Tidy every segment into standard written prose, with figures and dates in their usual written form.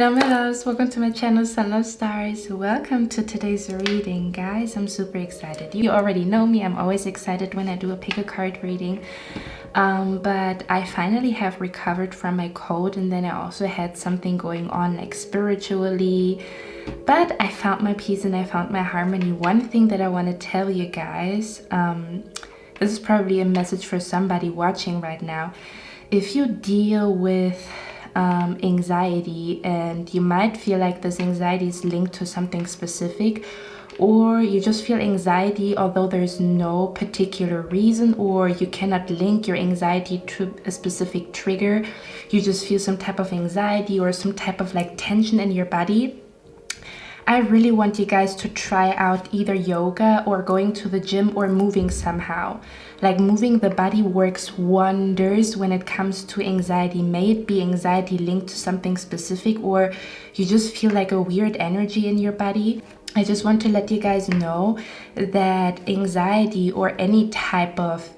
Hello my loves, welcome to my channel Sun Love Stars. Welcome to today's reading, guys. I'm super excited. You already know me, I'm always excited when I do a pick a card reading. But I finally have recovered from my cold, and then I also had something going on like spiritually. But I found my peace and I found my harmony. One thing that I want to tell you guys, this is probably a message for somebody watching right now. If you deal with anxiety, and you might feel like this anxiety is linked to something specific, or you just feel anxiety although there's no particular reason, or you cannot link your anxiety to a specific trigger, you just feel some type of anxiety or some type of like tension in your body, I really want you guys to try out either yoga or going to the gym or moving somehow. Like moving the body works wonders when it comes to anxiety. May it be anxiety linked to something specific, or you just feel like a weird energy in your body. I just want to let you guys know that anxiety or any type of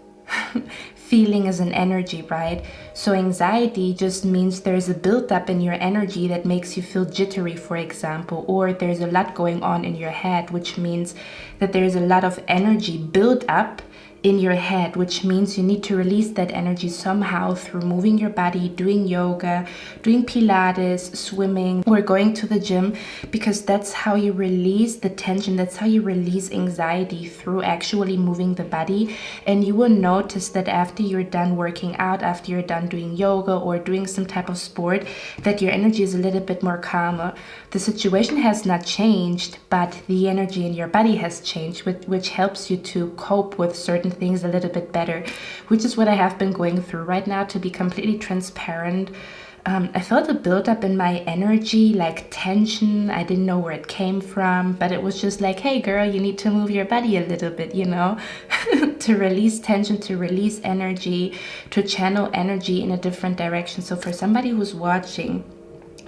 feeling is an energy, right? So anxiety just means there's a buildup in your energy that makes you feel jittery, for example, or there's a lot going on in your head, which means that there's a lot of energy built up in your head, which means you need to release that energy somehow through moving your body, doing yoga, doing Pilates, swimming, or going to the gym, because that's how you release the tension. That's how you release anxiety, through actually moving the body. And you will notice that after you're done working out, after you're done doing yoga or doing some type of sport, that your energy is a little bit more calmer. The situation has not changed, but the energy in your body has changed, which helps you to cope with certain things a little bit better, which is what I have been going through right now. To be completely transparent, I felt a buildup in my energy, like tension. I didn't know where it came from, but it was just like, hey girl, you need to move your body a little bit, you know, to release tension, to release energy, to channel energy in a different direction. So for somebody who's watching,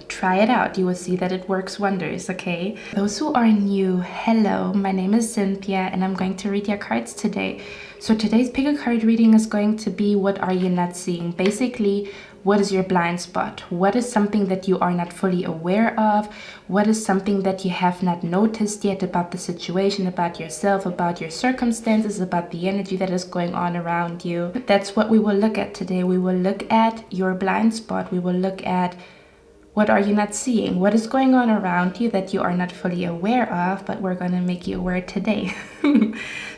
try it out. You will see that it works wonders, okay? Those who are new, hello, my name is Cynthia and I'm going to read your cards today. So today's pick a card reading is going to be, what are you not seeing? Basically, what is your blind spot? What is something that you are not fully aware of? What is something that you have not noticed yet about the situation, about yourself, about your circumstances, about the energy that is going on around you? That's what we will look at today. We will look at your blind spot. We will look at, what are you not seeing? What is going on around you that you are not fully aware of, but we're going to make you aware today.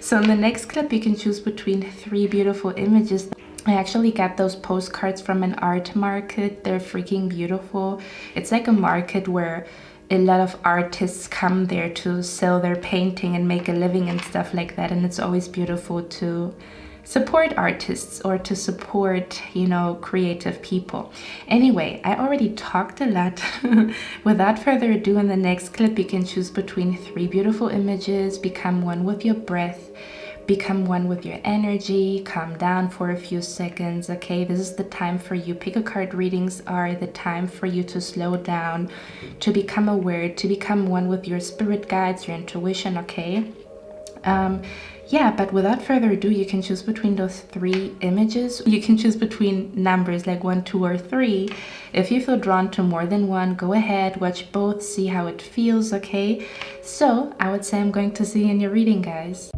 So in the next clip, you can choose between 3 beautiful images. I actually got those postcards from an art market. They're freaking beautiful. It's like a market where a lot of artists come there to sell their painting and make a living and stuff like that. And it's always beautiful to support artists or to support, you know, creative people. Anyway, I already talked a lot. Without further ado, in the next clip, you can choose between 3 beautiful images. Become one with your breath. Become one with your energy. Calm down for a few seconds, okay? This is the time for you. Pick a card readings are the time for you to slow down, to become aware, to become one with your spirit guides, your intuition, okay? Yeah, but without further ado, you can choose between those 3 images. You can choose between numbers like 1, 2, or 3. If you feel drawn to more than one, go ahead, watch both, see how it feels, okay? So I would say I'm going to see you in your reading, guys.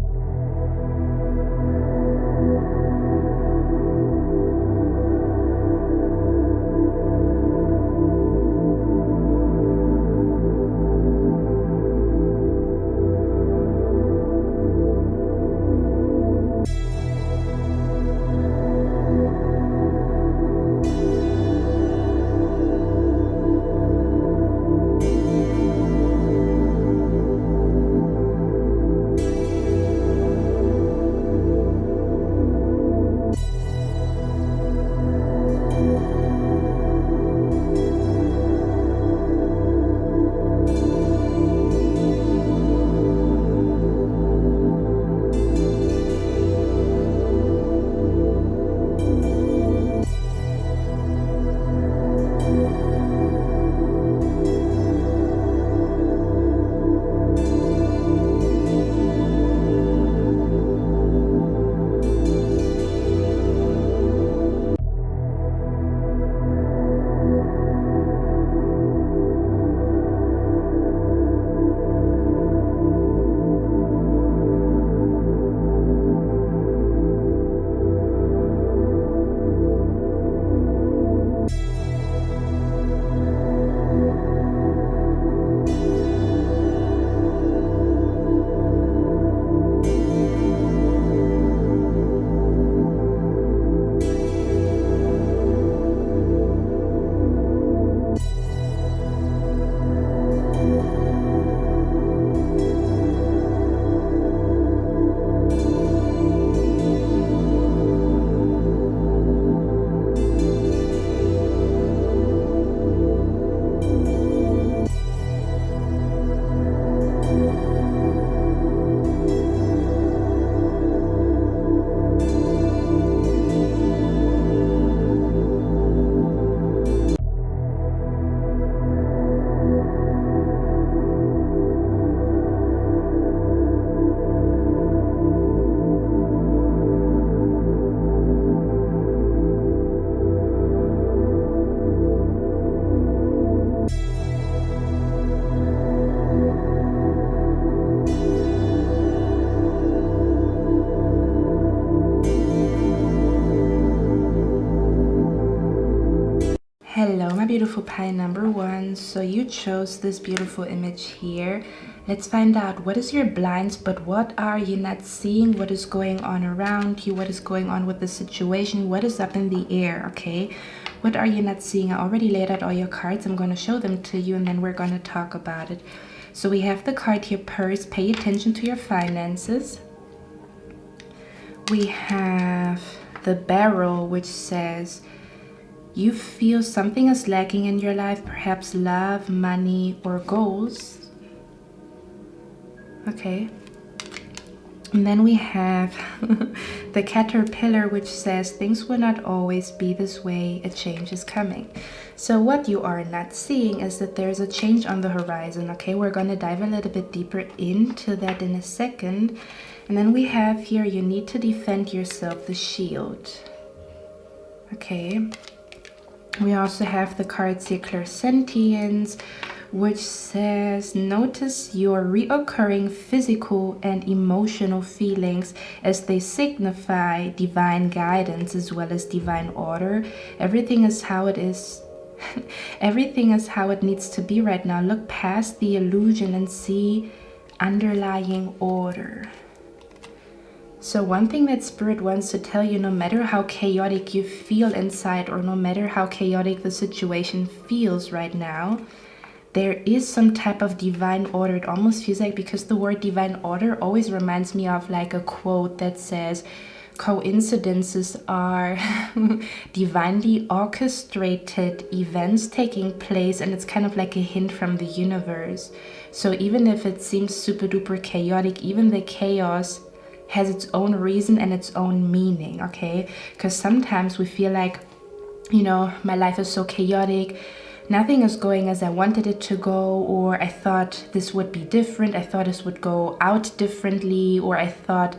beautiful pile number 1. So you chose this beautiful image here. Let's find out what is your blinds, but what are you not seeing? What is going on around you? What is going on with the situation? What is up in the air, okay? What are you not seeing? I already laid out all your cards. I'm going to show them to you and then we're going to talk about it. So we have the card here, purse, pay attention to your finances. We have the barrel, which says you feel something is lacking in your life, perhaps love, money, or goals. Okay. And then we have the caterpillar, which says things will not always be this way, a change is coming. So what you are not seeing is that there's a change on the horizon, okay? We're going to dive a little bit deeper into that in a second. And then we have here, you need to defend yourself, the shield. Okay. We also have the cards here, clairsentience, which says notice your reoccurring physical and emotional feelings as they signify divine guidance as well as divine order. Everything is how it is. Everything is how it needs to be right now. Look past the illusion and see underlying order. So one thing that Spirit wants to tell you, no matter how chaotic you feel inside or no matter how chaotic the situation feels right now, there is some type of divine order. It almost feels like, because the word divine order always reminds me of like a quote that says, coincidences are divinely orchestrated events taking place, and it's kind of like a hint from the universe. So even if it seems super duper chaotic, even the chaos has its own reason and its own meaning, okay? Because sometimes we feel like, you know, my life is so chaotic, nothing is going as I wanted it to go, or I thought this would be different, I thought this would go out differently, or I thought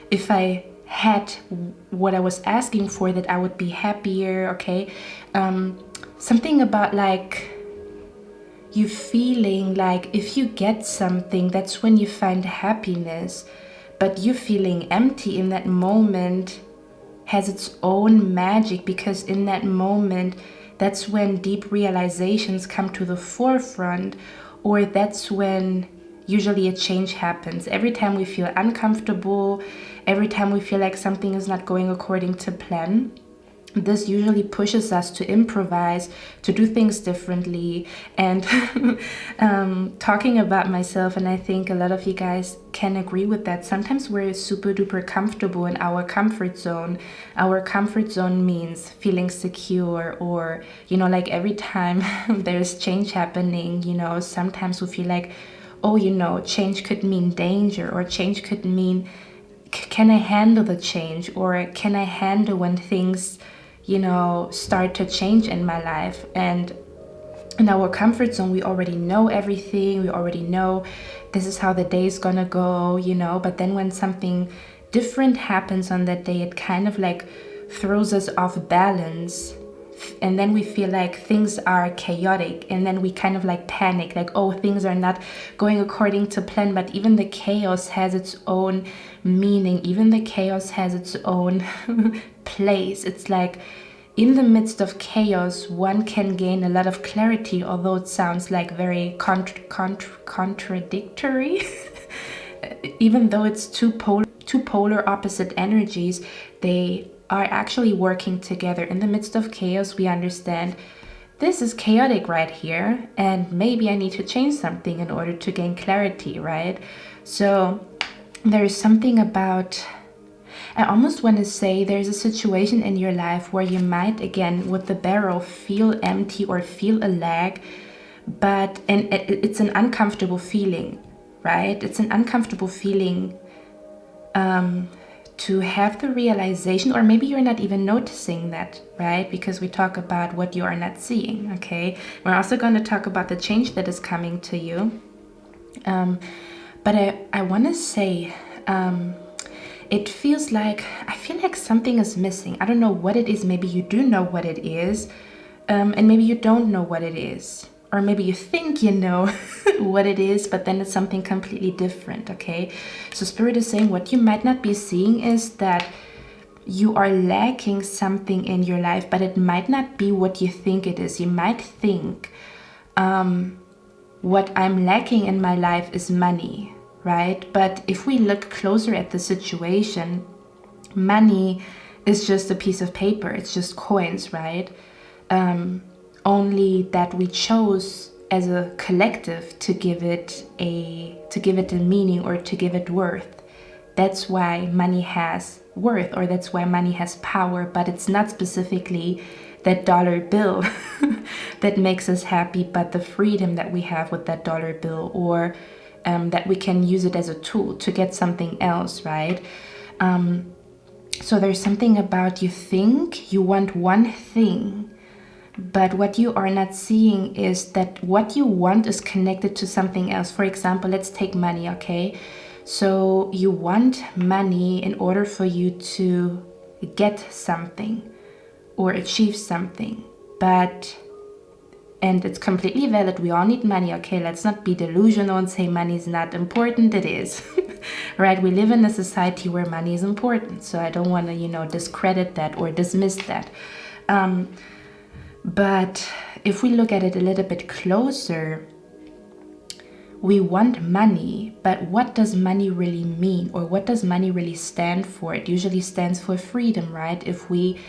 if I had what I was asking for that I would be happier, okay? Something about like you feeling like if you get something, that's when you find happiness, but you feeling empty in that moment has its own magic, because in that moment, that's when deep realizations come to the forefront, or that's when usually a change happens. Every time we feel uncomfortable, every time we feel like something is not going according to plan, this usually pushes us to improvise, to do things differently. And talking about myself, and I think a lot of you guys can agree with that, sometimes we're super duper comfortable in our comfort zone. Our comfort zone means feeling secure, or, you know, like every time there's change happening, you know, sometimes we feel like, oh, you know, change could mean danger, or change could mean, can I handle the change, or can I handle when things, you know, start to change in my life. And in our comfort zone, we already know everything. We already know this is how the day is gonna go, you know, but then when something different happens on that day, it kind of like throws us off balance. And then we feel like things are chaotic, and then we kind of like panic, like, oh, things are not going according to plan. But even the chaos has its own meaning. Even the chaos has its own place. It's like in the midst of chaos, one can gain a lot of clarity, although it sounds like very contradictory. Even though it's two polar opposite energies, they are actually working together. In the midst of chaos, we understand this is chaotic right here, and maybe I need to change something in order to gain clarity, right? So there is something about, I almost want to say there's a situation in your life where you might, again, with the barrel, feel empty or feel a lack, but, and it's an uncomfortable feeling, right? It's an uncomfortable feeling to have the realization, or maybe you're not even noticing that, right? Because we talk about what you are not seeing, okay? We're also going to talk about the change that is coming to you. But I want to say, it feels like, I feel like something is missing. I don't know what it is. Maybe you do know what it is, and maybe you don't know what it is. Or maybe you think you know what it is, but then it's something completely different, okay? So Spirit is saying what you might not be seeing is that you are lacking something in your life, but it might not be what you think it is. You might think, what I'm lacking in my life is money, right? But if we look closer at the situation, money is just a piece of paper. It's just coins, right? Only that we chose as a collective to give it a meaning or to give it worth. That's why money has worth, or that's why money has power, but it's not specifically that dollar bill that makes us happy, but the freedom that we have with that dollar bill, or that we can use it as a tool to get something else, right? So there's something about, you think you want one thing, but what you are not seeing is that what you want is connected to something else. For example, let's take money, okay? So you want money in order for you to get something or achieve something, and it's completely valid. We all need money, okay? Let's not be delusional and say money is not important. It is, right? We live in a society where money is important. So I don't want to, discredit that or dismiss that. But if we look at it a little bit closer, we want money, but what does money really mean? Or what does money really stand for? It usually stands for freedom, right? If we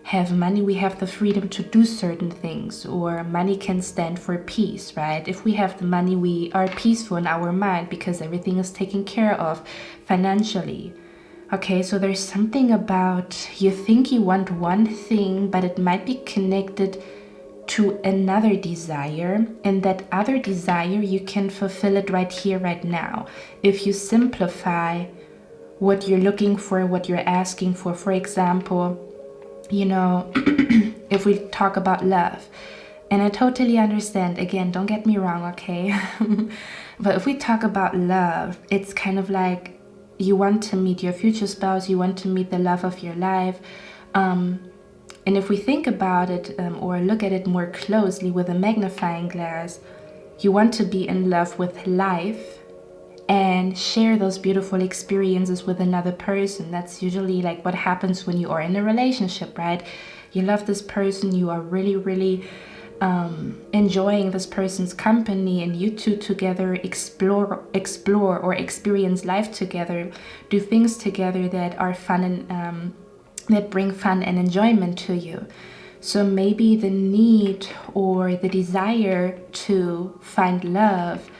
have money, we have the freedom to do certain things, or money can stand for peace, right? If we have the money, we are peaceful in our mind because everything is taken care of financially. Okay, so there's something about, you think you want one thing, but it might be connected to another desire, and that other desire, you can fulfill it right here, right now. If you simplify what you're looking for, what you're asking for example, if we talk about love, and I totally understand, again, don't get me wrong, okay? But if we talk about love, it's kind of like, you want to meet your future spouse, you want to meet the love of your life. And if we think about it, or look at it more closely with a magnifying glass, you want to be in love with life and share those beautiful experiences with another person. That's usually like what happens when you are in a relationship, right? You love this person, you are really, really enjoying this person's company, and you two together explore or experience life together, do things together that are fun and that bring fun and enjoyment to you. So maybe the need or the desire to find love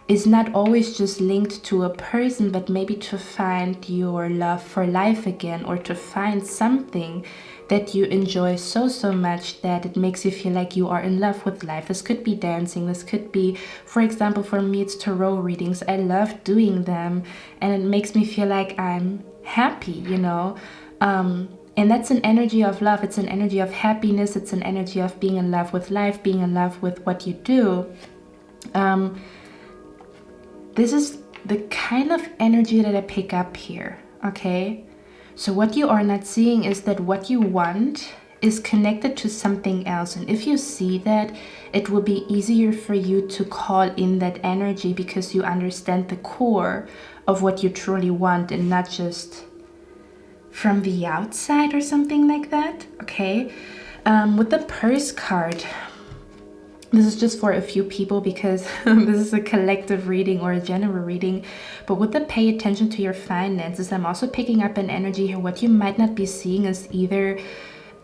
is not always just linked to a person, but maybe to find your love for life again, or to find something that you enjoy so much that it makes you feel like you are in love with life. This could be dancing, this could be, for example, for me it's tarot readings. I love doing them, and it makes me feel like I'm happy, and that's an energy of love. It's an energy of happiness. It's an energy of being in love with life, being in love with what you do. This is the kind of energy that I pick up here, okay? So what you are not seeing is that what you want is connected to something else. And if you see that, it will be easier for you to call in that energy, because you understand the core of what you truly want, and not just from the outside or something like that, okay? With the purse card, this is just for a few people because this is a collective reading or a general reading. But with the pay attention to your finances, I'm also picking up an energy here. What you might not be seeing is either,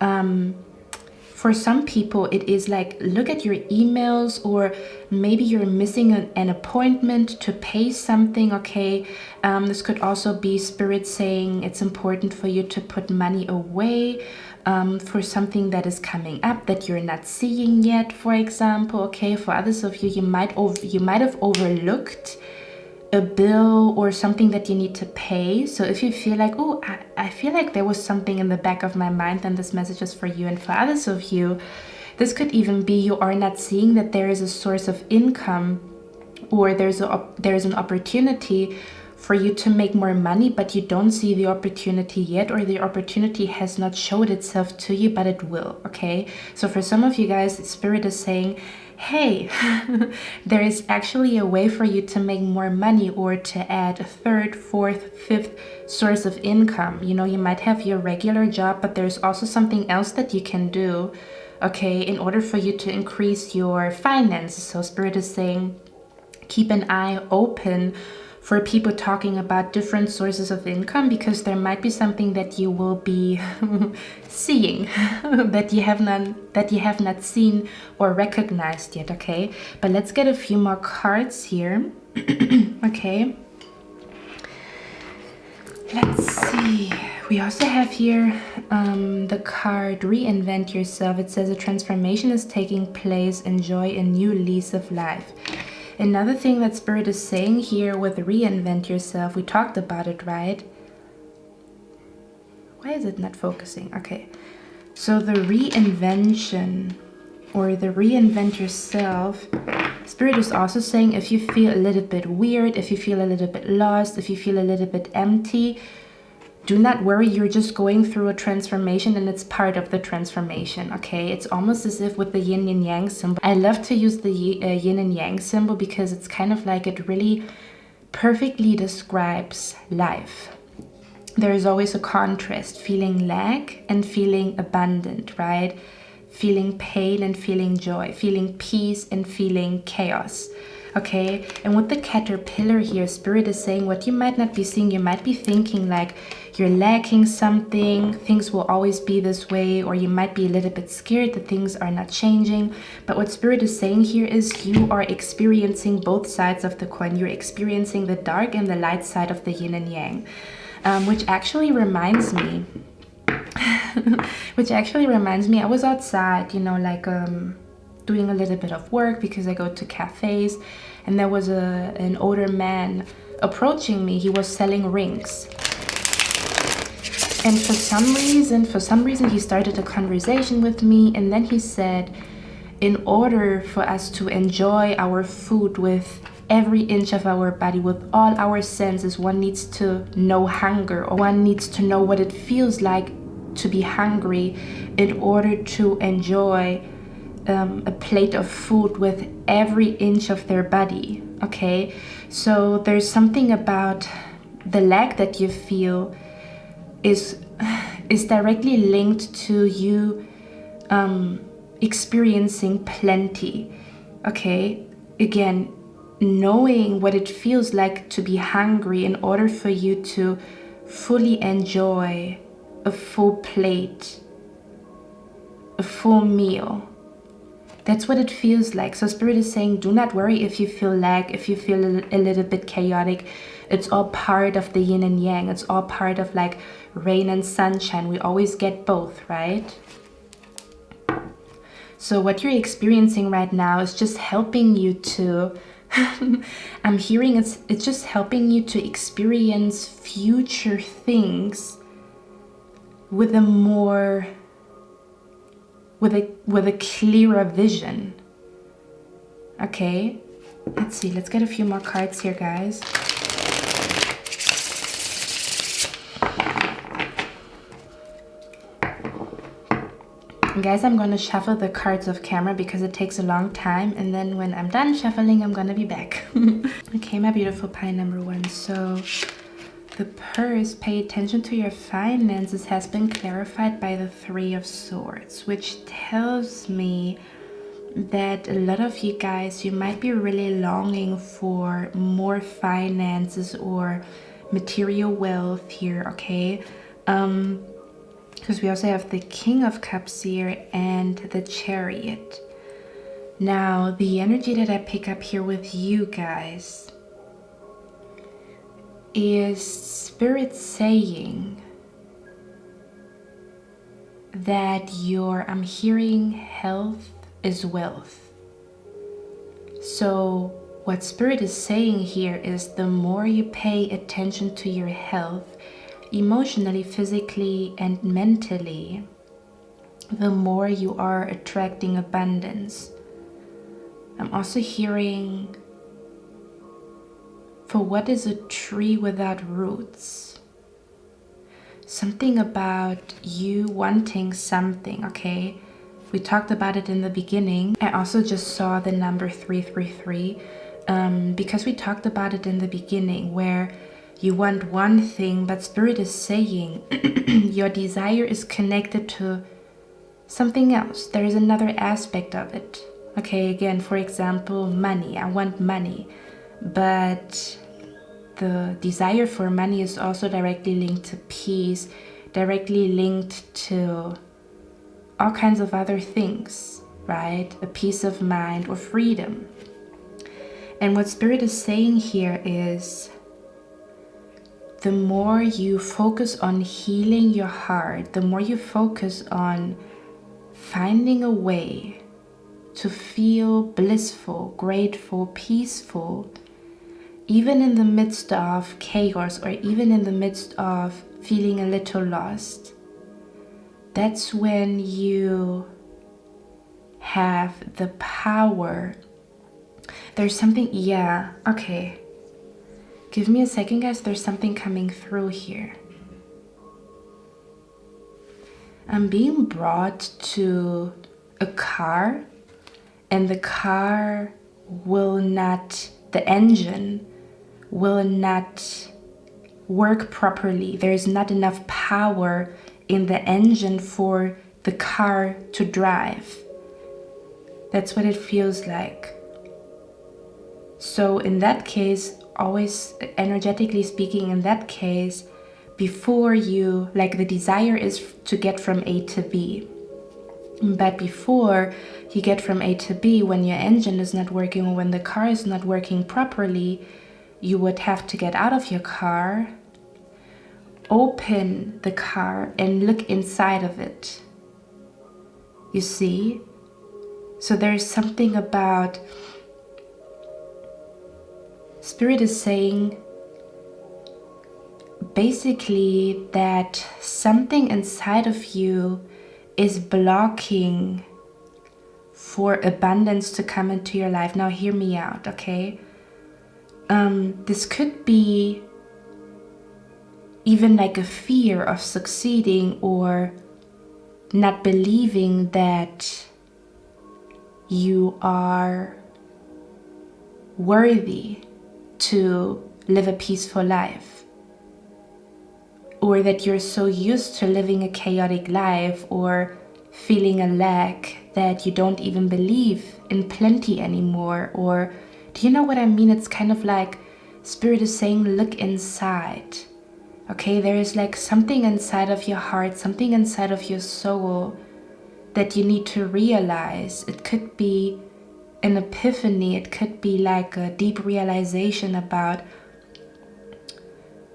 for some people, it is like, look at your emails, or maybe you're missing an appointment to pay something, okay? This could also be spirit saying it's important for you to put money away for something that is coming up that you're not seeing yet, for example, okay? For others of you, you might have overlooked a bill or something that you need to pay. So if you feel like, oh, I feel like there was something in the back of my mind, then this message is for you. And for others of you, this could even be you are not seeing that there is a source of income, or there's an opportunity for you to make more money, but you don't see the opportunity yet, or the opportunity has not showed itself to you, but it will, okay? So for some of you guys, Spirit is saying, hey, there is actually a way for you to make more money or to add a third, fourth, fifth source of income. You know, you might have your regular job, but there's also something else that you can do, okay, in order for you to increase your finances. So Spirit is saying, keep an eye open for people talking about different sources of income, because there might be something that you will be seeing that you have not seen or recognized yet, okay? But let's get a few more cards here. Okay, let's see. We also have here the card Reinvent Yourself. It says a transformation is taking place. Enjoy a new lease of life. Another thing that Spirit is saying here with Reinvent Yourself, we talked about it, right? Why is it not focusing? Okay, so the reinvention or the Reinvent Yourself, Spirit is also saying if you feel a little bit weird, if you feel a little bit lost, if you feel a little bit empty, do not worry, you're just going through a transformation and it's part of the transformation, okay? It's almost as if with the yin and yang symbol. I love to use the yin and yang symbol because it's kind of like it really perfectly describes life. There is always a contrast, feeling lack and feeling abundant, right? Feeling pain and feeling joy, feeling peace and feeling chaos. Okay, and with the caterpillar here, Spirit is saying what you might not be seeing, you might be thinking like you're lacking something, things will always be this way, or you might be a little bit scared that things are not changing. But what Spirit is saying here is you are experiencing both sides of the coin. You're experiencing the dark and the light side of the yin and yang, which actually reminds me, I was outside, you know, like doing a little bit of work because I go to cafes, and there was an older man approaching me. He was selling rings, and for some reason he started a conversation with me, and then he said, in order for us to enjoy our food with every inch of our body, with all our senses, one needs to know hunger, or one needs to know what it feels like to be hungry in order to enjoy a plate of food with every inch of their body. Okay, so there's something about the lack that you feel is directly linked to you experiencing plenty. Okay, again, knowing what it feels like to be hungry in order for you to fully enjoy a full plate, a full meal. That's what it feels like. So Spirit is saying, do not worry if you feel lack, if you feel a little bit chaotic. It's all part of the yin and yang. It's all part of like rain and sunshine. We always get both, right? So what you're experiencing right now is just helping you to I'm hearing it's just helping you to experience future things with a more with a clearer vision. Okay, let's see, let's get a few more cards here, guys. Guys, I'm going to shuffle the cards off camera because it takes a long time, and then when I'm done shuffling, I'm going to be back. Okay, my beautiful pie number one. So the purse, pay attention to your finances, has been clarified by the Three of Swords, which tells me that a lot of you guys, you might be really longing for more finances or material wealth here, okay? Because we also have the King of Cups here and the Chariot. Now, the energy that I pick up here with you guys is Spirit saying that I'm hearing health is wealth. So what Spirit is saying here is the more you pay attention to your health, emotionally, physically, and mentally, the more you are attracting abundance. I'm also hearing, for what is a tree without roots? Something about you wanting something, okay? We talked about it in the beginning. I also just saw the number 333 because we talked about it in the beginning, where you want one thing, but Spirit is saying your desire is connected to something else. There is another aspect of it. Okay, again, for example, money. I want money, but the desire for money is also directly linked to peace, directly linked to all kinds of other things, right? A peace of mind or freedom. And what Spirit is saying here is, the more you focus on healing your heart, the more you focus on finding a way to feel blissful, grateful, peaceful, even in the midst of chaos or even in the midst of feeling a little lost, that's when you have the power. There's something, yeah, okay. Give me a second, guys. There's something coming through here. I'm being brought to a car, and the car will not, the engine will not work properly. There is not enough power in the engine for the car to drive. That's what it feels like. So in that case, always energetically speaking, in that case, before you, like the desire is to get from A to B. But before you get from A to B, when your engine is not working or when the car is not working properly, you would have to get out of your car, open the car and look inside of it. You see? So there's something about Spirit is saying basically that something inside of you is blocking for abundance to come into your life. Now hear me out, okay? This could be even like a fear of succeeding or not believing that you are worthy to live a peaceful life, or that you're so used to living a chaotic life or feeling a lack that you don't even believe in plenty anymore. Or do you know what I mean? It's kind of like Spirit is saying, look inside. Okay, there is like something inside of your heart, something inside of your soul that you need to realize. It could be an epiphany, it could be like a deep realization about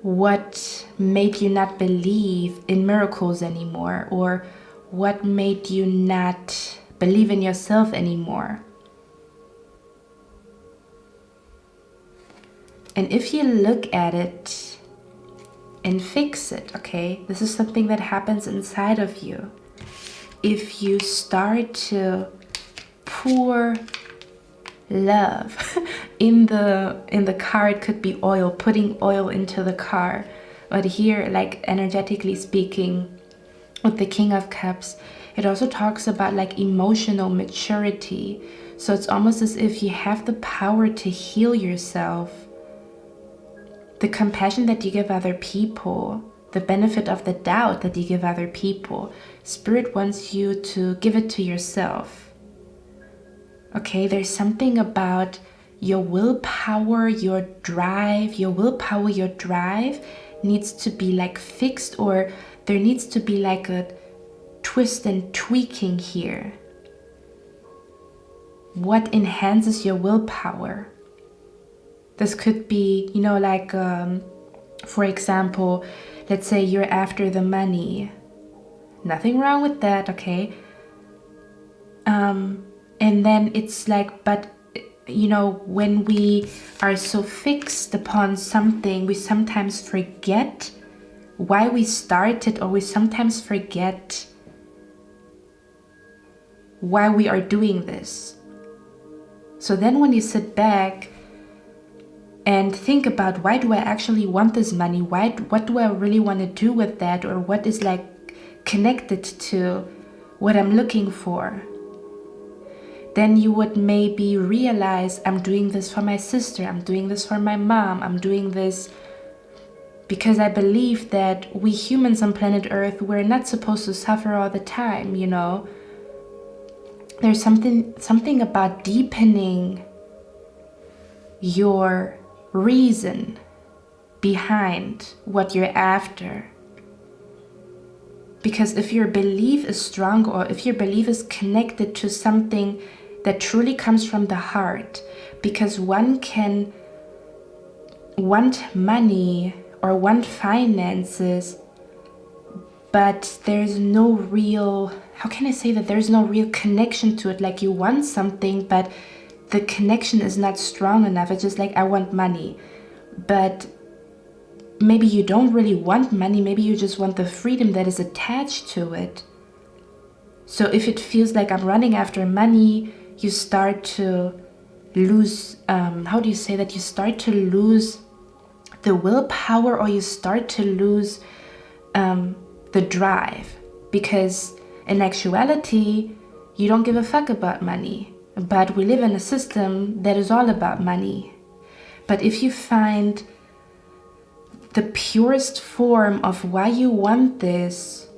what made you not believe in miracles anymore, or what made you not believe in yourself anymore. And if you look at it and fix it, okay, this is something that happens inside of you. If you start to pour love in the car, it could be oil, putting oil into the car. But here, like energetically speaking, with the King of Cups, it also talks about like emotional maturity. So it's almost as if you have the power to heal yourself. The compassion that you give other people, the benefit of the doubt that you give other people, Spirit wants you to give it to yourself. Okay, there's something about your willpower, your drive needs to be like fixed, or there needs to be like a twist and tweaking here. What enhances your willpower? This could be, you know, like, for example, let's say you're after the money. Nothing wrong with that, okay? And then it's like, but, you know, when we are so fixed upon something, we sometimes forget why we started, or we sometimes forget why we are doing this. So then when you sit back and think about, why do I actually want this money? What do I really want to do with that? Or what is like connected to what I'm looking for, then you would maybe realize I'm doing this for my sister, I'm doing this for my mom, I'm doing this because I believe that we humans on planet Earth, we're not supposed to suffer all the time, you know. There's something about deepening your reason behind what you're after. Because if your belief is strong, or if your belief is connected to something that truly comes from the heart, because one can want money or want finances, but there's no real, how can I say that, there's no real connection to it. Like you want something, but the connection is not strong enough. It's just like, I want money, but maybe you don't really want money. Maybe you just want the freedom that is attached to it. So if it feels like I'm running after money, you start to lose, how do you say that? You start to lose the willpower, or you start to lose the drive, because in actuality, you don't give a fuck about money, but we live in a system that is all about money. But if you find the purest form of why you want this,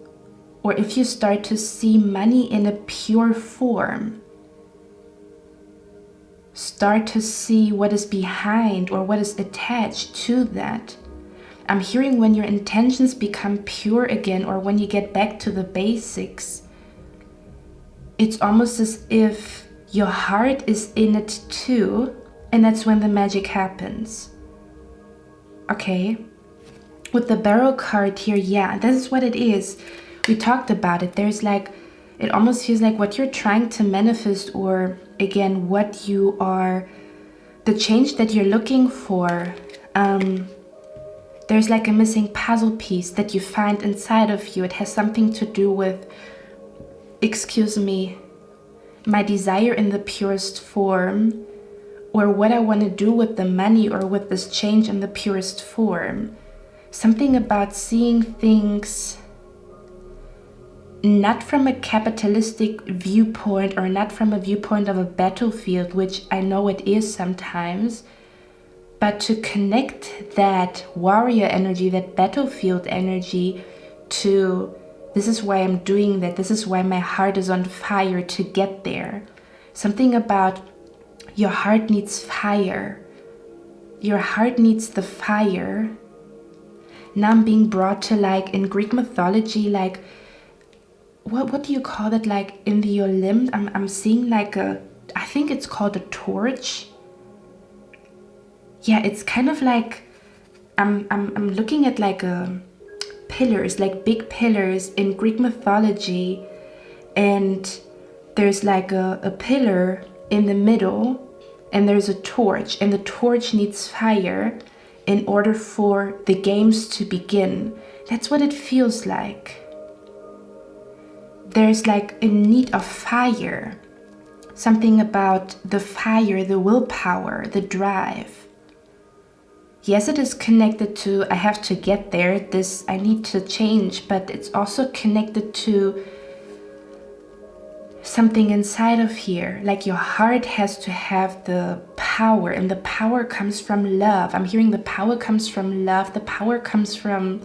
or if you start to see money in a pure form, start to see what is behind or what is attached to that. I'm hearing when your intentions become pure again, or when you get back to the basics, it's almost as if your heart is in it too, and that's when the magic happens. Okay, with the Barrow card here, yeah, this is what it is. We talked about it. There's like, it almost feels like what you're trying to manifest, or again, what you are, the change that you're looking for. There's like a missing puzzle piece that you find inside of you. It has something to do with, excuse me, my desire in the purest form, or what I want to do with the money or with this change in the purest form. Something about seeing things not from a capitalistic viewpoint, or not from a viewpoint of a battlefield, which I know it is sometimes, but to connect that warrior energy, that battlefield energy to, this is why I'm doing that, this is why my heart is on fire to get there. Something about your heart needs fire. Your heart needs the fire. Now I'm being brought to, like in Greek mythology, like what do you call it, like in the Olymp, I'm seeing like a, I think it's called a torch. Yeah, it's kind of like I'm looking at like pillars, like big pillars in Greek mythology, and there's like a pillar in the middle, and there's a torch, and the torch needs fire in order for the games to begin. That's what it feels like. There's like a need of fire. Something about the fire, the willpower, the drive. Yes, it is connected to, I have to get there, this, I need to change, but it's also connected to something inside of here. Like your heart has to have the power, and the power comes from love. I'm hearing the power comes from love. The power comes from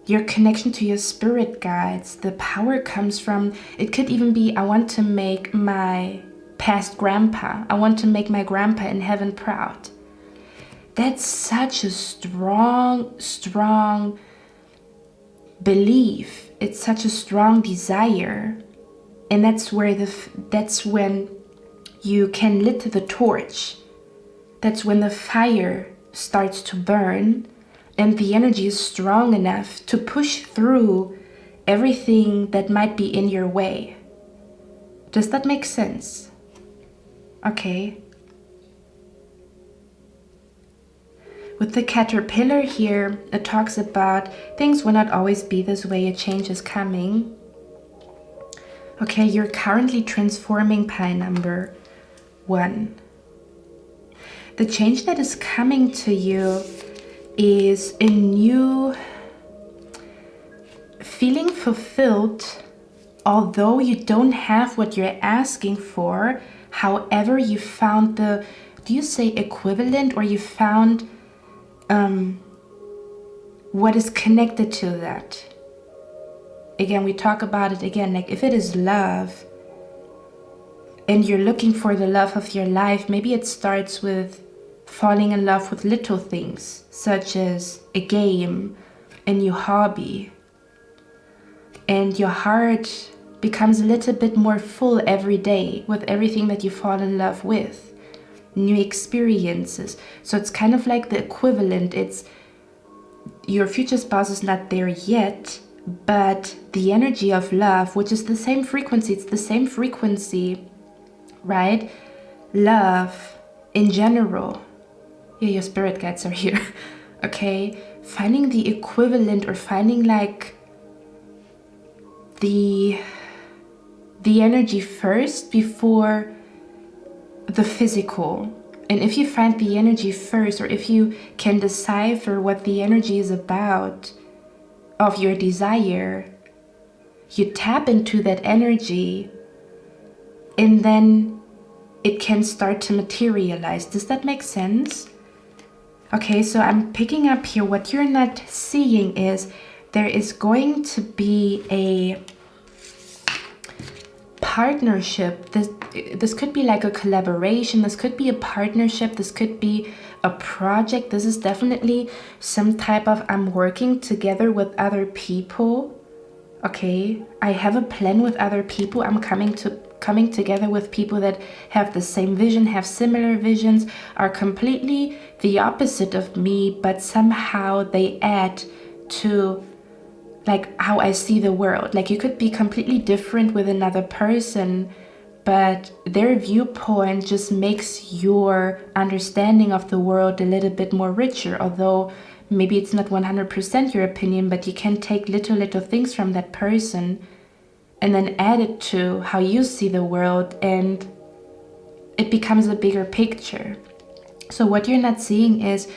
your connection to your spirit guides. The power comes from, it could even be, I want to make my past grandpa, I want to make my grandpa in heaven proud. That's such a strong belief. It's such a strong desire. And that's where that's when you can lit the torch. That's when the fire starts to burn, and the energy is strong enough to push through everything that might be in your way. Does that make sense? Okay. With the caterpillar here, it talks about things will not always be this way, a change is coming. Okay, you're currently transforming pile number 1. The change that is coming to you is a new feeling fulfilled, although you don't have what you're asking for. However, you found the, do you say equivalent, or you found what is connected to that? Again, we talk about it again, like if it is love and you're looking for the love of your life, maybe it starts with falling in love with little things, such as a game, a new hobby, and your heart becomes a little bit more full every day with everything that you fall in love with, new experiences. So it's kind of like the equivalent. It's your future spouse is not there yet, but the energy of love, which is the same frequency, it's the same frequency, right? Love in general. Yeah, your spirit guides are here. Okay, finding the equivalent, or finding like the energy first before the physical. And if you find the energy first, or if you can decipher what the energy is about of your desire, you tap into that energy, and then it can start to materialize. Does that make sense? Okay, so I'm picking up here, what you're not seeing is there is going to be a partnership. This could be like a collaboration, this could be a partnership, this could be a project. This is definitely some type of, I'm working together with other people. Okay, I have a plan with other people. I'm coming together with people that have the same vision, have similar visions, are completely the opposite of me, but somehow they add to like how I see the world. Like you could be completely different with another person, but their viewpoint just makes your understanding of the world a little bit more richer. Although maybe it's not 100% your opinion, but you can take little things from that person and then add it to how you see the world, and it becomes a bigger picture. So what you're not seeing is,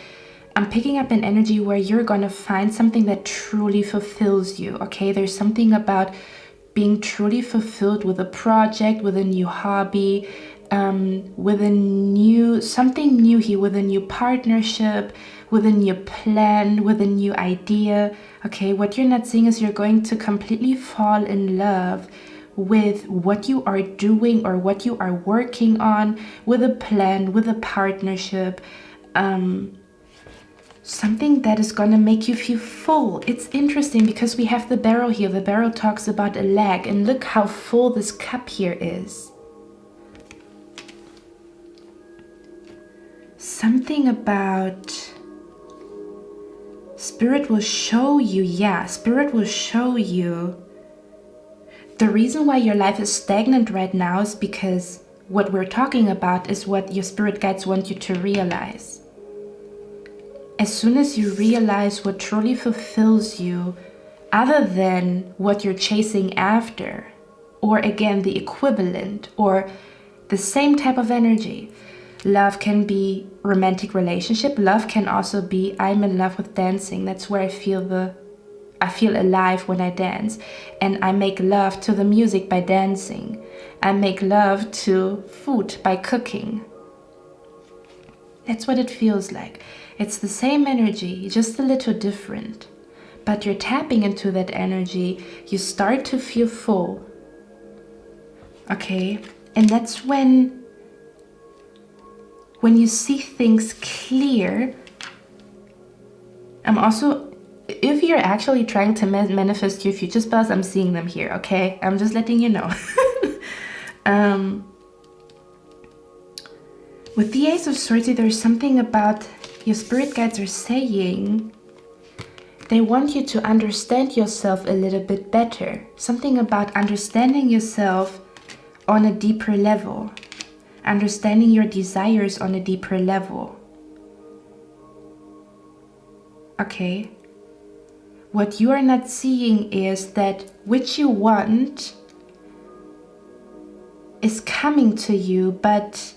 I'm picking up an energy where you're gonna find something that truly fulfills you, okay? There's something about being truly fulfilled with a project, with a new hobby, with something new here, with a new partnership, with a new plan, with a new idea, okay? What you're not seeing is you're going to completely fall in love with what you are doing or what you are working on, with a plan, with a partnership, something that is gonna make you feel full. It's interesting because we have the barrel here. The barrel talks about a lag, and look how full this cup here is. Something about Spirit will show you, yeah, Spirit will show you the reason why your life is stagnant right now is because what we're talking about is what your spirit guides want you to realize. As soon as you realize what truly fulfills you, other than what you're chasing after, or again, the equivalent, or the same type of energy. Love can be romantic relationship. Love can also be, I'm in love with dancing. That's where I feel alive when I dance. And I make love to the music by dancing. I make love to food by cooking. That's what it feels like. It's the same energy, just a little different. But you're tapping into that energy. You start to feel full. Okay? And that's when you see things clear. I'm also, if you're actually trying to manifest your future spouse, I'm seeing them here, okay? I'm just letting you know. With the Ace of Swords, there's something about your spirit guides are saying they want you to understand yourself a little bit better. Something about understanding yourself on a deeper level. Understanding your desires on a deeper level. Okay? What you are not seeing is that which you want is coming to you, but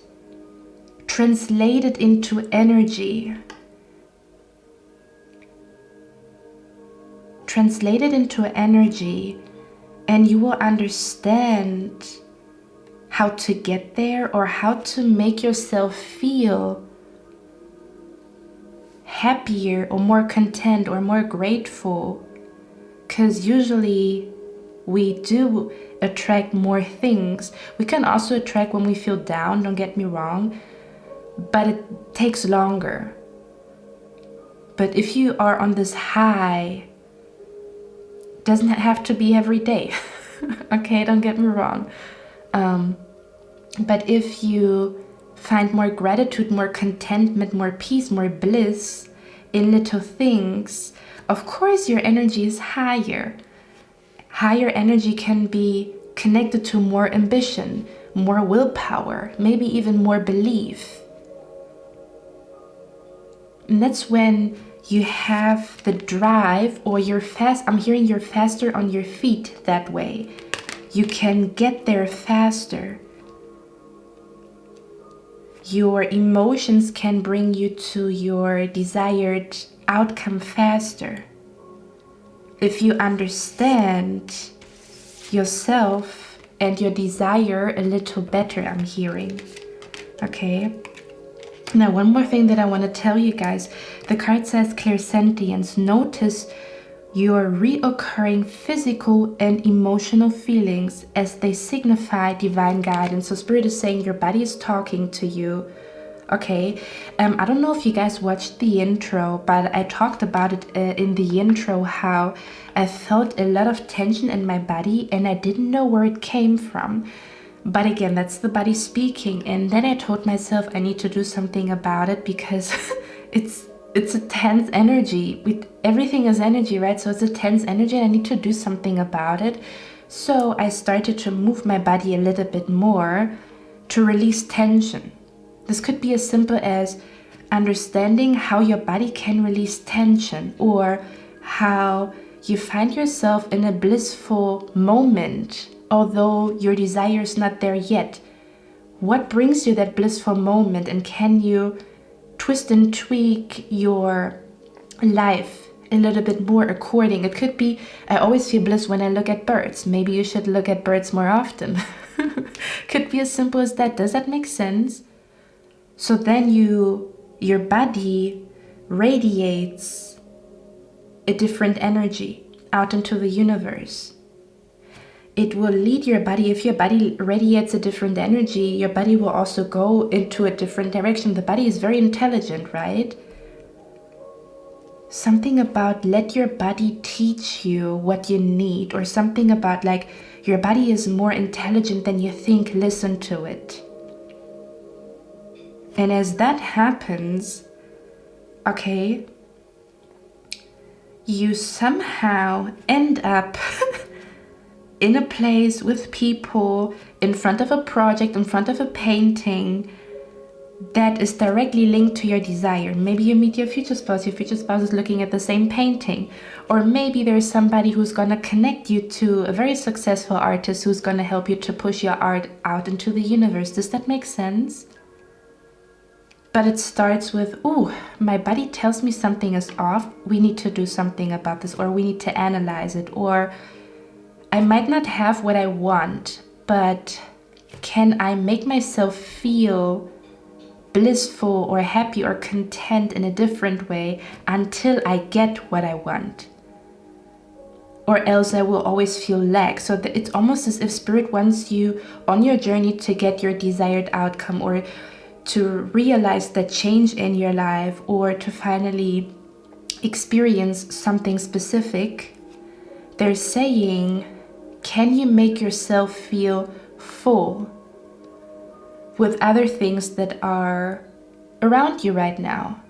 translated into energy. translate it into energy, and you will understand how to get there or how to make yourself feel happier or more content or more grateful. Because usually we do attract more things. We can also attract when we feel down, don't get me wrong, but it takes longer. But if you are on this high, it doesn't have to be every day. Okay, don't get me wrong. But if you find more gratitude, more contentment, more peace, more bliss in little things, of course your energy is higher. Higher energy can be connected to more ambition, more willpower, maybe even more belief. And that's when you have the drive, or I'm hearing you're faster on your feet that way. You can get there faster. Your emotions can bring you to your desired outcome faster. If you understand yourself and your desire a little better, I'm hearing. Okay. Now, one more thing that I want to tell you guys. The card says clairsentience. Notice your reoccurring physical and emotional feelings as they signify divine guidance. So Spirit is saying your body is talking to you. Okay, I don't know if you guys watched the intro, but I talked about it in the intro, how I felt a lot of tension in my body and I didn't know where it came from. But again, that's the body speaking. And then I told myself I need to do something about it, because it's a tense energy. Everything is energy, right? So it's a tense energy and I need to do something about it. So I started to move my body a little bit more to release tension. This could be as simple as understanding how your body can release tension, or how you find yourself in a blissful moment, although your desire is not there yet. What brings you that blissful moment, and can you twist and tweak your life a little bit more according? It could be, I always feel bliss when I look at birds. Maybe you should look at birds more often. Could be as simple as that. Does that make sense? So then your body radiates a different energy out into the universe. It will lead your body. If your body radiates a different energy, your body will also go into a different direction. The body is very intelligent, right? Something about let your body teach you what you need, or something about like your body is more intelligent than you think. Listen to it. And as that happens, okay, you somehow end up in a place with people, in front of a project, in front of a painting that is directly linked to your desire. Maybe you meet your future spouse is looking at the same painting. Or maybe there's somebody who's going to connect you to a very successful artist who's going to help you to push your art out into the universe. Does that make sense? But it starts with, ooh, my body tells me something is off. We need to do something about this, or we need to analyze it. Or I might not have what I want, but can I make myself feel blissful or happy or content in a different way until I get what I want? Or else I will always feel lack. So it's almost as if Spirit wants you on your journey to get your desired outcome, or to realize the change in your life, or to finally experience something specific. They're saying, can you make yourself feel full with other things that are around you right now,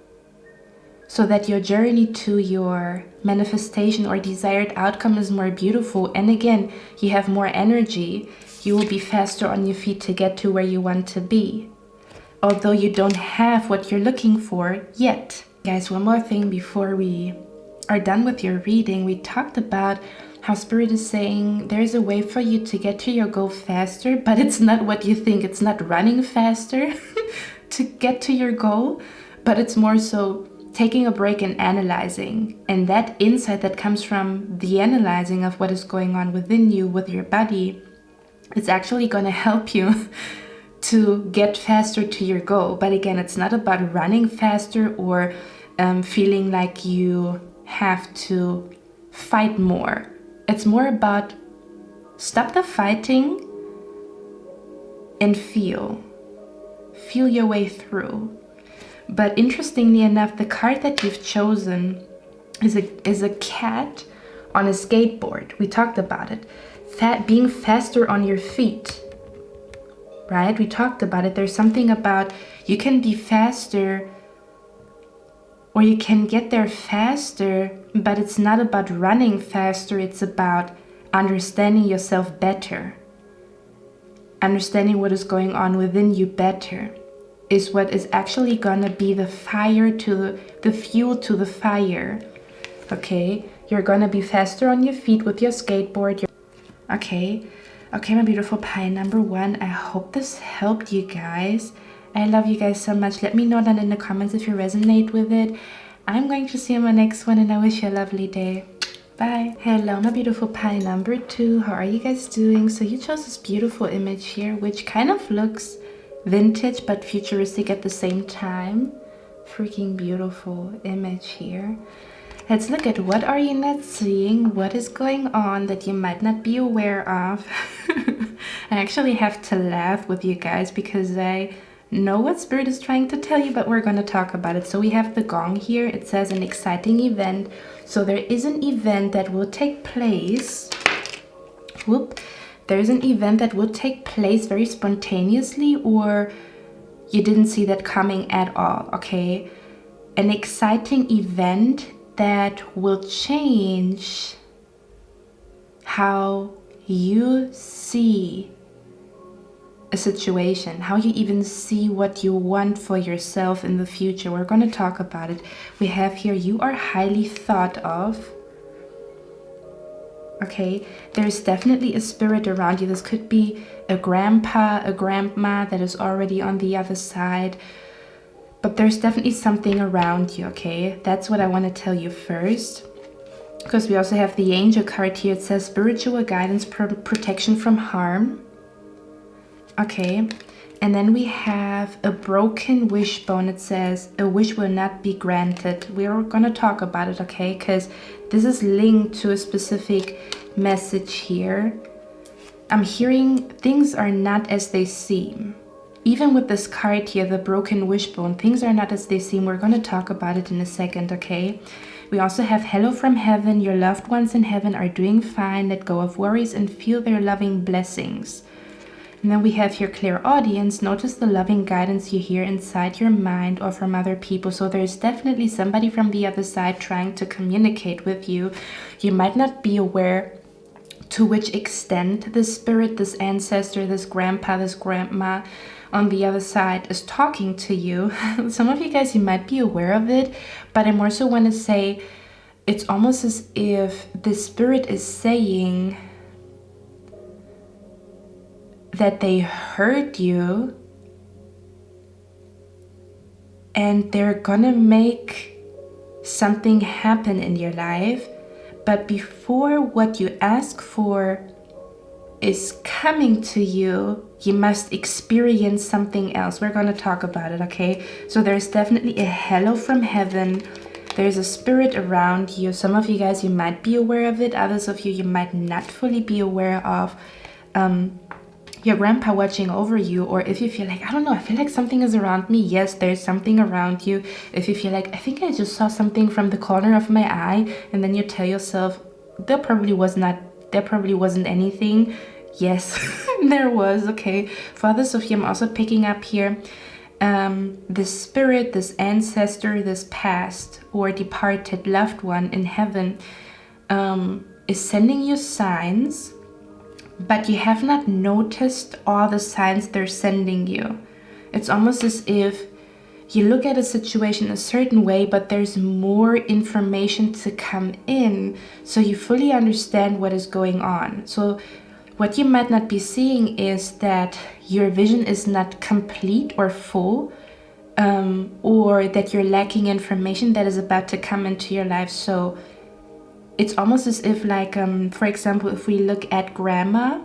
so that your journey to your manifestation or desired outcome is more beautiful? And again, you have more energy. You will be faster on your feet to get to where you want to be, although you don't have what you're looking for yet. Guys, one more thing before we are done with your reading. We talked about how Spirit is saying there's a way for you to get to your goal faster, but it's not what you think. It's not running faster to get to your goal, but it's more so taking a break and analyzing. And that insight that comes from the analyzing of what is going on within you, with your body, it's actually going to help you to get faster to your goal. But again, it's not about running faster or feeling like you have to fight more. It's more about stop the fighting and feel your way through. But interestingly enough, the card that you've chosen is a cat on a skateboard. We talked about it. Being faster on your feet, right? We talked about it. There's something about you can be faster or you can get there faster, but it's not about running faster. It's about understanding yourself better. Understanding what is going on within you better is what is actually gonna be the fire to the fuel to the fire. Okay, you're gonna be faster on your feet with your skateboard. Okay, my beautiful pie number 1. I hope this helped you guys. I love you guys so much. Let me know down in the comments if you resonate with it. I'm going to see you in my next one, and I wish you a lovely day. Bye. Hello, my beautiful pie number 2. How are you guys doing? So you chose this beautiful image here, which kind of looks vintage but futuristic at the same time. Freaking beautiful image here. Let's look at what are you not seeing, what is going on that you might not be aware of. I actually have to laugh with you guys because I know what Spirit is trying to tell you, but we're going to talk about it. So we have the gong here. It says an exciting event. So there is an event that will take place. There's an event that will take place very spontaneously, or you didn't see that coming at all, okay? An exciting event that will change how you see a situation, how you even see what you want for yourself in the future. We're going to talk about it. We have here, you are highly thought of. Okay, there's definitely a spirit around you. This could be a grandpa, a grandma that is already on the other side. But there's definitely something around you, okay? That's what I want to tell you first. Because we also have the angel card here. It says spiritual guidance, protection from harm. Okay. And then we have a broken wishbone. It says a wish will not be granted. We're going to talk about it, okay? Because this is linked to a specific message here. I'm hearing things are not as they seem. Even with this card here, the broken wishbone, things are not as they seem. We're going to talk about it in a second, okay? We also have hello from heaven. Your loved ones in heaven are doing fine. Let go of worries and feel their loving blessings. And then we have here clear audience. Notice the loving guidance you hear inside your mind or from other people. So there's definitely somebody from the other side trying to communicate with you. You might not be aware to which extent this spirit, this ancestor, this grandpa, this grandma on the other side is talking to you. Some of you guys, you might be aware of it, but I more so want to say it's almost as if the spirit is saying that they heard you and they're gonna make something happen in your life. But before what you ask for is coming to you, you must experience something else. We're going to talk about it, okay? So there's definitely a hello from heaven. There's a spirit around you. Some of you guys, you might be aware of it. Others of you, you might not fully be aware of your grandpa watching over you. Or if you feel like, I don't know, I feel like something is around me. Yes, there's something around you. If you feel like, I think I just saw something from the corner of my eye, and then you tell yourself, there probably wasn't anything. Yes, there was, okay? For others of you, I'm also picking up here this spirit, this ancestor, this past or departed loved one in heaven is sending you signs, but you have not noticed all the signs they're sending you. It's almost as if you look at a situation a certain way, but there's more information to come in so you fully understand what is going on. So what you might not be seeing is that your vision is not complete or full. or that you're lacking information that is about to come into your life. So it's almost as if, like, for example, if we look at grammar,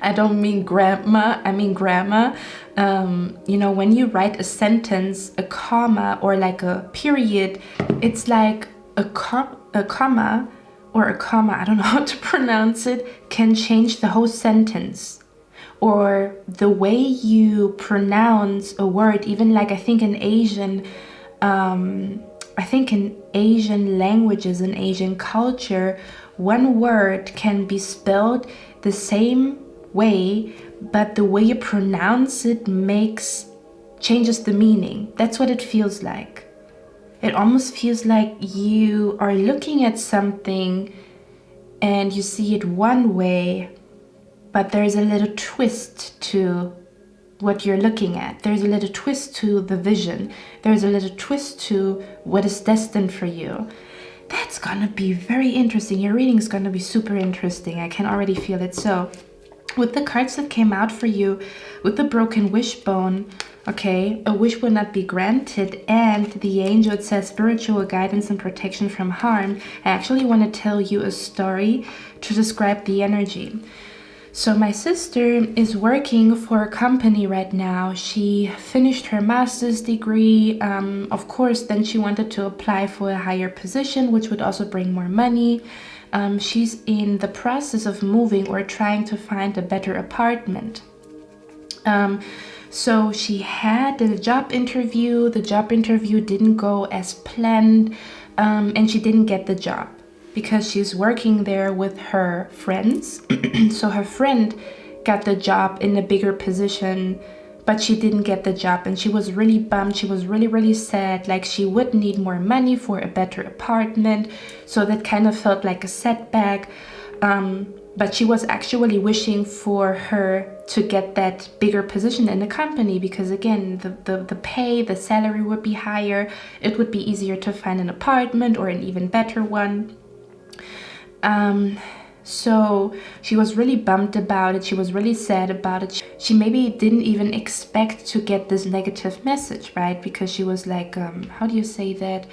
I don't mean grandma, I mean grammar. You know, when you write a sentence, a comma or like a period, it's like a comma or a comma, I don't know how to pronounce it, can change the whole sentence. Or the way you pronounce a word, even like I think in Asian languages, in Asian culture, one word can be spelled the same way, but the way you pronounce it changes the meaning. That's what it feels like. It almost feels like you are looking at something and you see it one way, but there's a little twist to what you're looking at. There's a little twist to the vision. There's a little twist to what is destined for you. That's gonna be very interesting. Your reading is gonna be super interesting. I can already feel it. So, with the cards that came out for you, with the broken wishbone, okay, a wish will not be granted, and the angel, it says spiritual guidance and protection from harm. I actually want to tell you a story to describe the energy. So my sister is working for a company right now. She finished her master's degree. Of course, then she wanted to apply for a higher position, which would also bring more money. She's in the process of moving or trying to find a better apartment. So she had a job interview. The job interview didn't go as planned, and she didn't get the job, because she's working there with her friends. So her friend got the job in a bigger position, but she didn't get the job, and she was really bummed. She was really, really sad. Like, she would need more money for a better apartment. So that kind of felt like a setback. But she was actually wishing for her to get that bigger position in the company, because again, the pay, the salary would be higher. It would be easier to find an apartment or an even better one. So she was really bummed about it. She was really sad about it. She maybe didn't even expect to get this negative message, right? Because she was like, how do you say that?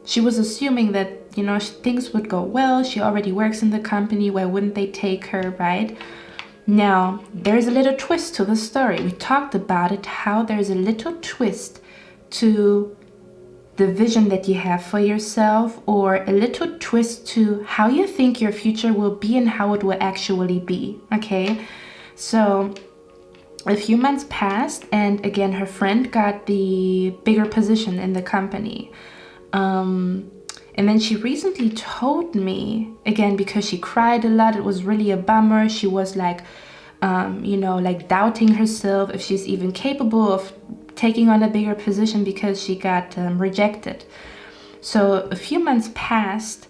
She was assuming that, you know, things would go well. She already works in the company. Why wouldn't they take her, right? Now, there's a little twist to the story. We talked about it, how there's a little twist to the vision that you have for yourself, or a little twist to how you think your future will be and how it will actually be, okay? So a few months passed, and again, her friend got the bigger position in the company. And then she recently told me, again, because she cried a lot, it was really a bummer. She was like, you know, like doubting herself if she's even capable of taking on a bigger position, because she got rejected. So a few months passed,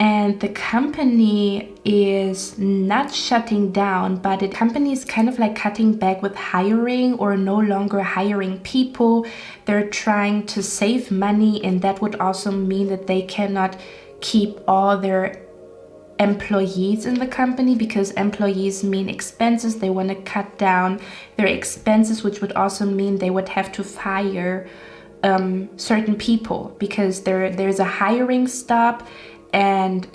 and the company is not shutting down, but the company is kind of like cutting back with hiring, or no longer hiring people. They're trying to save money, and that would also mean that they cannot keep all their employees in the company, because employees mean expenses. They want to cut down their expenses, which would also mean they would have to fire certain people, because there's a hiring stop, and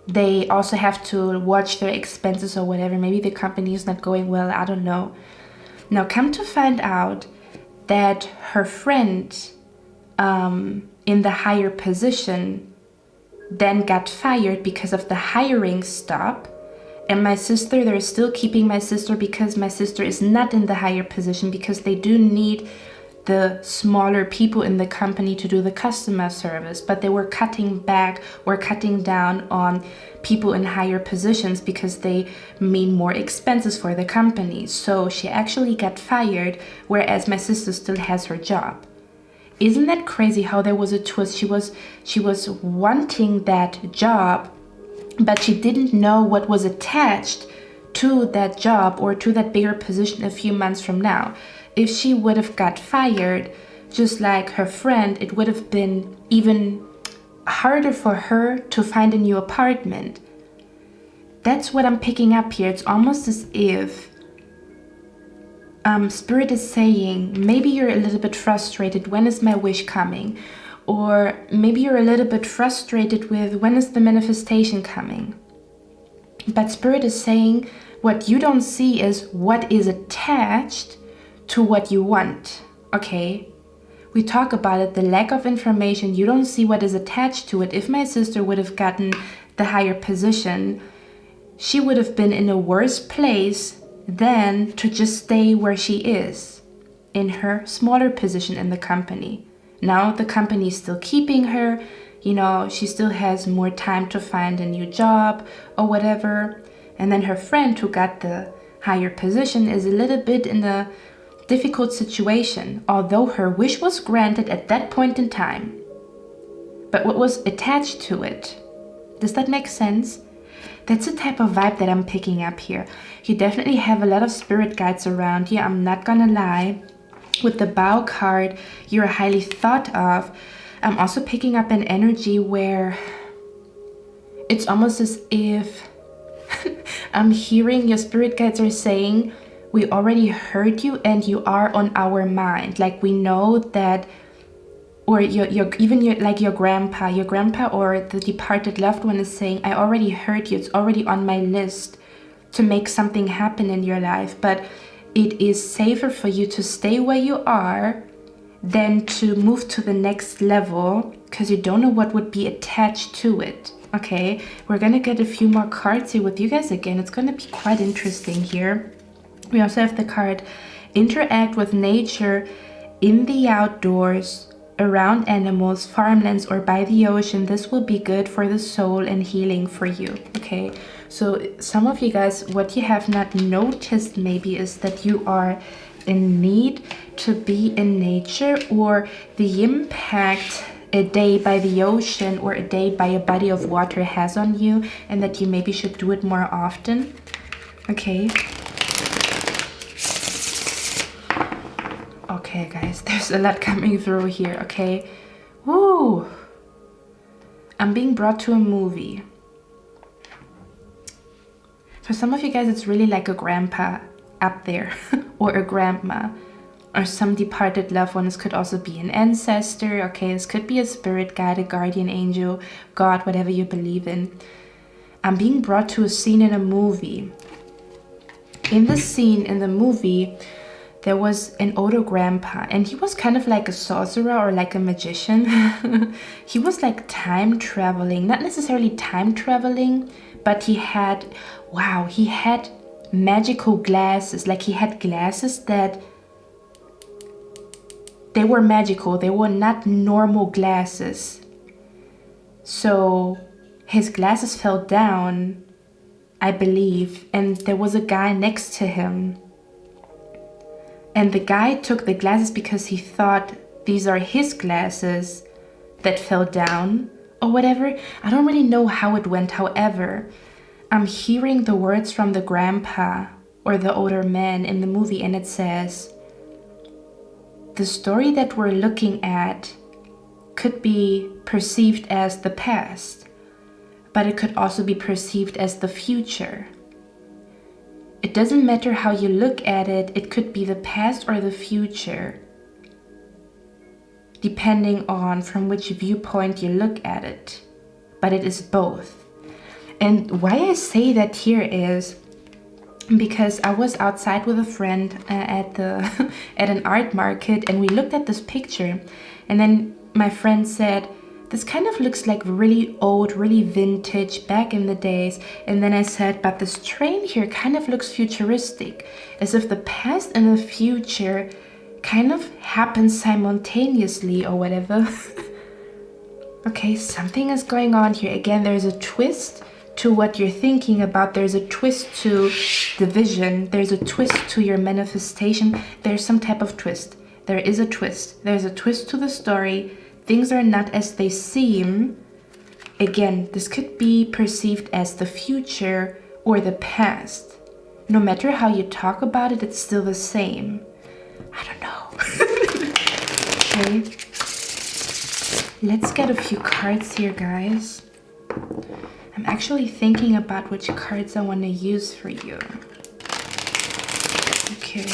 they also have to watch their expenses or whatever. Maybe the company is not going well, I don't know. Now, come to find out that her friend in the higher position then got fired because of the hiring stop. And my sister, they're still keeping my sister, because my sister is not in the higher position, because they do need the smaller people in the company to do the customer service. But they were cutting back or cutting down on people in higher positions, because they mean more expenses for the company. So she actually got fired, whereas my sister still has her job. Isn't that crazy how there was a twist? She was wanting that job, but she didn't know what was attached to that job or to that bigger position a few months from now. If she would have got fired, just like her friend, it would have been even harder for her to find a new apartment. That's what I'm picking up here. It's almost as if Spirit is saying, maybe you're a little bit frustrated. When is my wish coming? Or maybe you're a little bit frustrated with when is the manifestation coming? But Spirit is saying what you don't see is what is attached to what you want, okay? We talk about it, the lack of information. You don't see what is attached to it. If my sister would have gotten the higher position, she would have been in a worse place than to just stay where she is, in her smaller position in the company. Now the company is still keeping her, you know, she still has more time to find a new job or whatever. And then her friend who got the higher position is a little bit in a difficult situation, although her wish was granted at that point in time. But what was attached to it? Does that make sense? That's the type of vibe that I'm picking up here. You definitely have a lot of spirit guides around you, I'm not gonna lie. With the Bow card, you're highly thought of. I'm also picking up an energy where it's almost as if I'm hearing your spirit guides are saying, we already heard you and you are on our mind. Like we know that, or your grandpa or the departed loved one is saying, I already heard you, it's already on my list to make something happen in your life, but it is safer for you to stay where you are than to move to the next level because you don't know what would be attached to it. Okay, we're gonna get a few more cards here with you guys again. It's gonna be quite interesting here. We also have the card interact with nature in the outdoors, around animals, farmlands, or by the ocean. This will be good for the soul and healing for you. Okay, so some of you guys, what you have not noticed maybe is that you are in need to be in nature, or the impact a day by the ocean or a day by a body of water has on you, and that you maybe should do it more often. Okay. Okay, guys, there's a lot coming through here, okay? Woo! I'm being brought to a movie. For some of you guys, it's really like a grandpa up there, or a grandma, or some departed loved one. This could also be an ancestor, okay? This could be a spirit guide, a guardian angel, God, whatever you believe in. I'm being brought to a scene in a movie. In the scene in the movie, there was an older grandpa, and he was kind of like a sorcerer or like a magician. He was like time traveling, not necessarily time traveling, but he had, wow, he had magical glasses. Like he had glasses that they were magical. They were not normal glasses. So his glasses fell down, I believe, and there was a guy next to him. And the guy took the glasses because he thought these are his glasses that fell down or whatever. I don't really know how it went. However, I'm hearing the words from the grandpa or the older man in the movie, and it says, the story that we're looking at could be perceived as the past, but it could also be perceived as the future. It doesn't matter how you look at it, it could be the past or the future, depending on from which viewpoint you look at it. But it is both. And why I say that here is because I was outside with a friend at an art market, and we looked at this picture, and then my friend said, this kind of looks like really old, really vintage, back in the days. And then I said, but this train here kind of looks futuristic, as if the past and the future kind of happen simultaneously or whatever. Okay, something is going on here. Again, there's a twist to what you're thinking about. There's a twist to the vision. There's a twist to your manifestation. There's some type of twist. There is a twist. There's a twist to the story. Things are not as they seem. Again, this could be perceived as the future or the past. No matter how you talk about it, it's still the same. I don't know. Okay. Let's get a few cards here, guys. I'm actually thinking about which cards I want to use for you. Okay.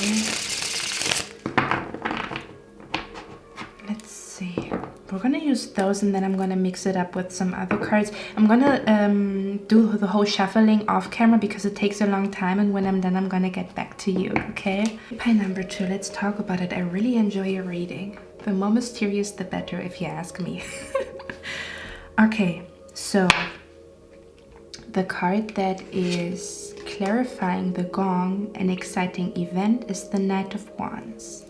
we're gonna use those, and then I'm gonna mix it up with some other cards. I'm gonna do the whole shuffling off camera because it takes a long time, and when I'm done, I'm gonna get back to you, okay? Pie number 2, let's talk about it. I really enjoy your reading. The more mysterious, the better, if you ask me. Okay, so the card that is clarifying the gong, an exciting event, is the Knight of Wands.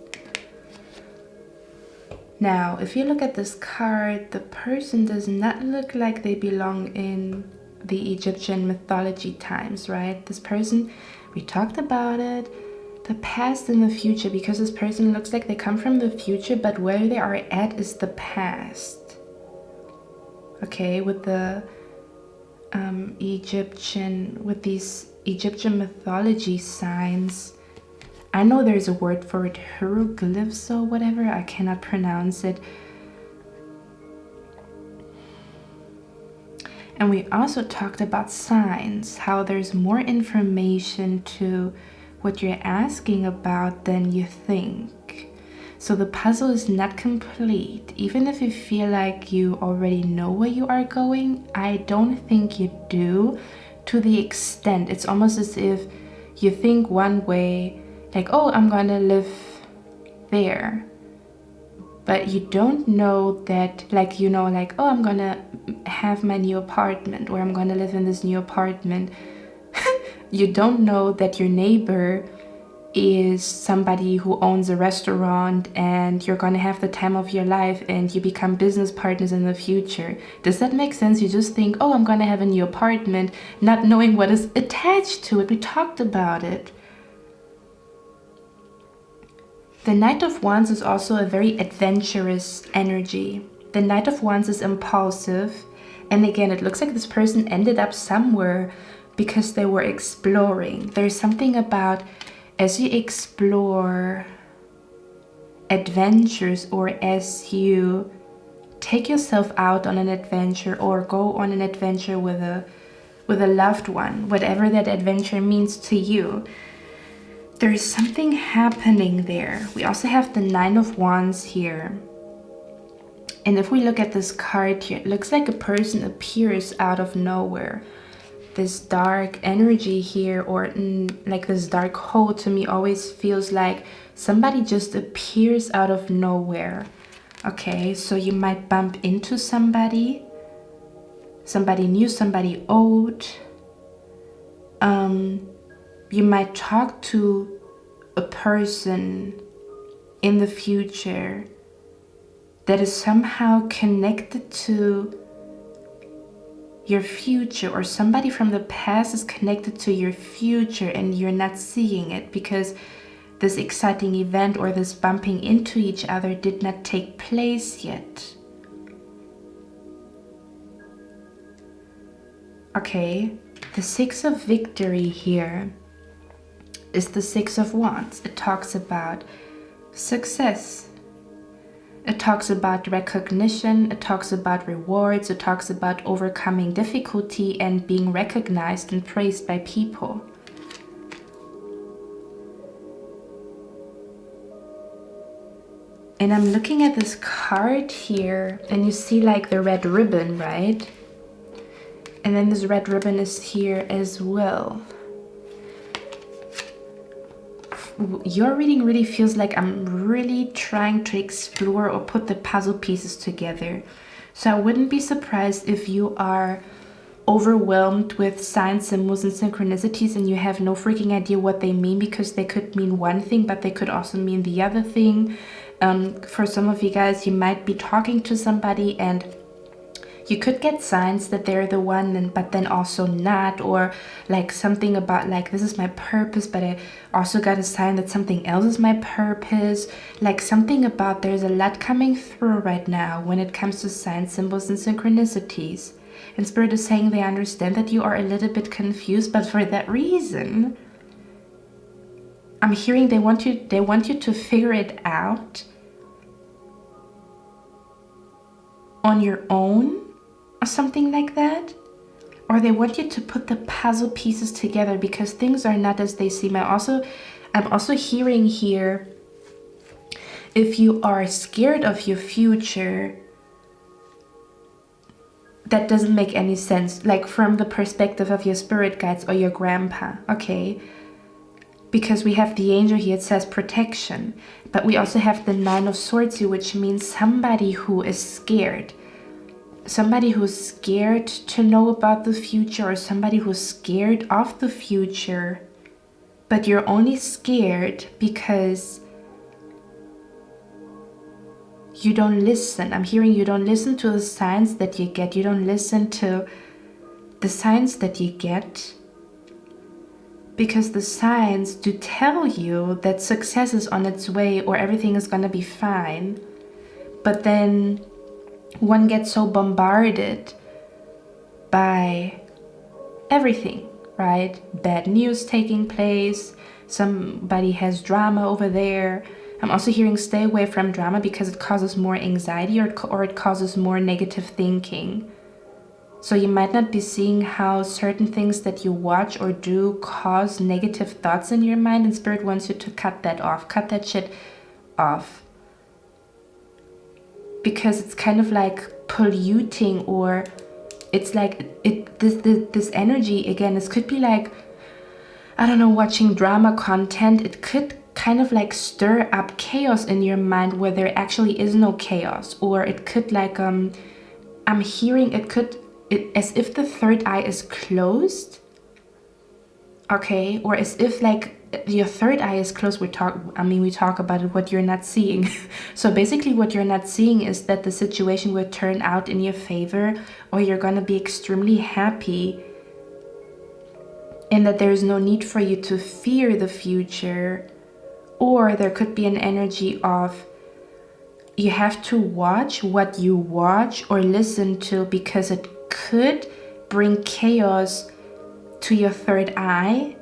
Now, if you look at this card, the person does not look like they belong in the Egyptian mythology times, right? This person, we talked about it, the past and the future, because this person looks like they come from the future, but where they are at is the past. Okay, with the with these Egyptian mythology signs, I know there's a word for it, hieroglyphs or whatever, I cannot pronounce it. And we also talked about signs, how there's more information to what you're asking about than you think. So the puzzle is not complete. Even if you feel like you already know where you are going, I don't think you do to the extent. It's almost as if you think one way, like, oh, I'm gonna live there. But you don't know that, like, you know, like, oh, I'm gonna have my new apartment, or I'm gonna live in this new apartment. You don't know that your neighbor is somebody who owns a restaurant and you're gonna have the time of your life and you become business partners in the future. Does that make sense? You just think, oh, I'm gonna have a new apartment, not knowing what is attached to it. We talked about it. The Knight of Wands is also a very adventurous energy. The Knight of Wands is impulsive. And again, it looks like this person ended up somewhere because they were exploring. There's something about, as you explore adventures, or as you take yourself out on an adventure or go on an adventure with a loved one, whatever that adventure means to you, there is something happening there. We also have the Nine of Wands here. And if we look at this card here, it looks like a person appears out of nowhere. This dark energy here, or like this dark hole, to me always feels like somebody just appears out of nowhere. Okay, so you might bump into somebody new, somebody old. You might talk to a person in the future that is somehow connected to your future, or somebody from the past is connected to your future and you're not seeing it because this exciting event or this bumping into each other did not take place yet. Okay, the Six of Victory here is the Six of Wands. It talks about success. It talks about recognition, it talks about rewards, it talks about overcoming difficulty and being recognized and praised by people. And I'm looking at this card here, and you see like the red ribbon, right? And then this red ribbon is here as well. Your reading really feels like I'm really trying to explore or put the puzzle pieces together. So I wouldn't be surprised if you are overwhelmed with signs, symbols, and synchronicities and you have no freaking idea what they mean, because they could mean one thing, but they could also mean the other thing. For some of you guys, you might be talking to somebody and you could get signs that they're the one, but then also not, or like something about like, this is my purpose, but I also got a sign that something else is my purpose. Like something about, there's a lot coming through right now when it comes to signs, symbols, and synchronicities. And Spirit is saying they understand that you are a little bit confused, but for that reason, I'm hearing they want you to figure it out on your own, or something like that. Or they want you to put the puzzle pieces together because things are not as they seem. I'm also hearing here, if you are scared of your future, that doesn't make any sense, like from the perspective of your spirit guides or your grandpa, okay? Because we have the angel here, it says protection, but we also have the Nine of Swords here, which means somebody who is scared. Somebody who's scared to know about the future, or somebody who's scared of the future. But you're only scared because you don't listen. I'm hearing you don't listen to the signs that you get. You don't listen to the signs that you get. Because the signs do tell you that success is on its way or everything is going to be fine. But then one gets so bombarded by everything, right? Bad news taking place. Somebody has drama over there. I'm also hearing stay away from drama because it causes more anxiety or it causes more negative thinking. So you might not be seeing how certain things that you watch or do cause negative thoughts in your mind, and Spirit wants you to cut that off, cut that shit off. Because it's kind of like polluting, or it's like this energy, again, this could be like, I don't know, watching drama content. It could kind of like stir up chaos in your mind where there actually is no chaos. Or it could like, I'm hearing as if the third eye is closed, okay, or as if like your third eye is closed. We talk about it, what you're not seeing. So basically what you're not seeing is that the situation will turn out in your favor, or you're gonna be extremely happy, and that there is no need for you to fear the future. Or there could be an energy of you have to watch what you watch or listen to, because it could bring chaos to your third eye,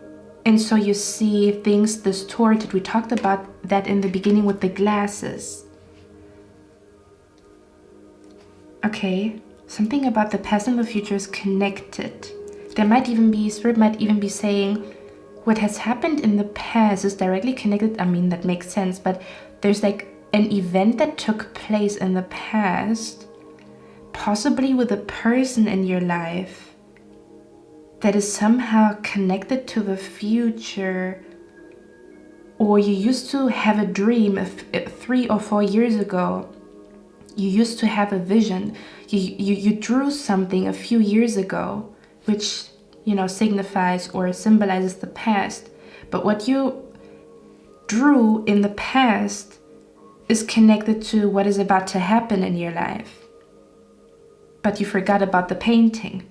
and so you see things distorted. We talked about that in the beginning with the glasses. Okay, something about the past and the future is connected. There might even be, Spirit might even be saying what has happened in the past is directly connected. I mean, that makes sense, but there's like an event that took place in the past, possibly with a person in your life that is somehow connected to the future. Or you used to have a dream 3 or 4 years ago. You used to have a vision. You drew something a few years ago, which, you know, signifies or symbolizes the past. But what you drew in the past is connected to what is about to happen in your life. But you forgot about the painting.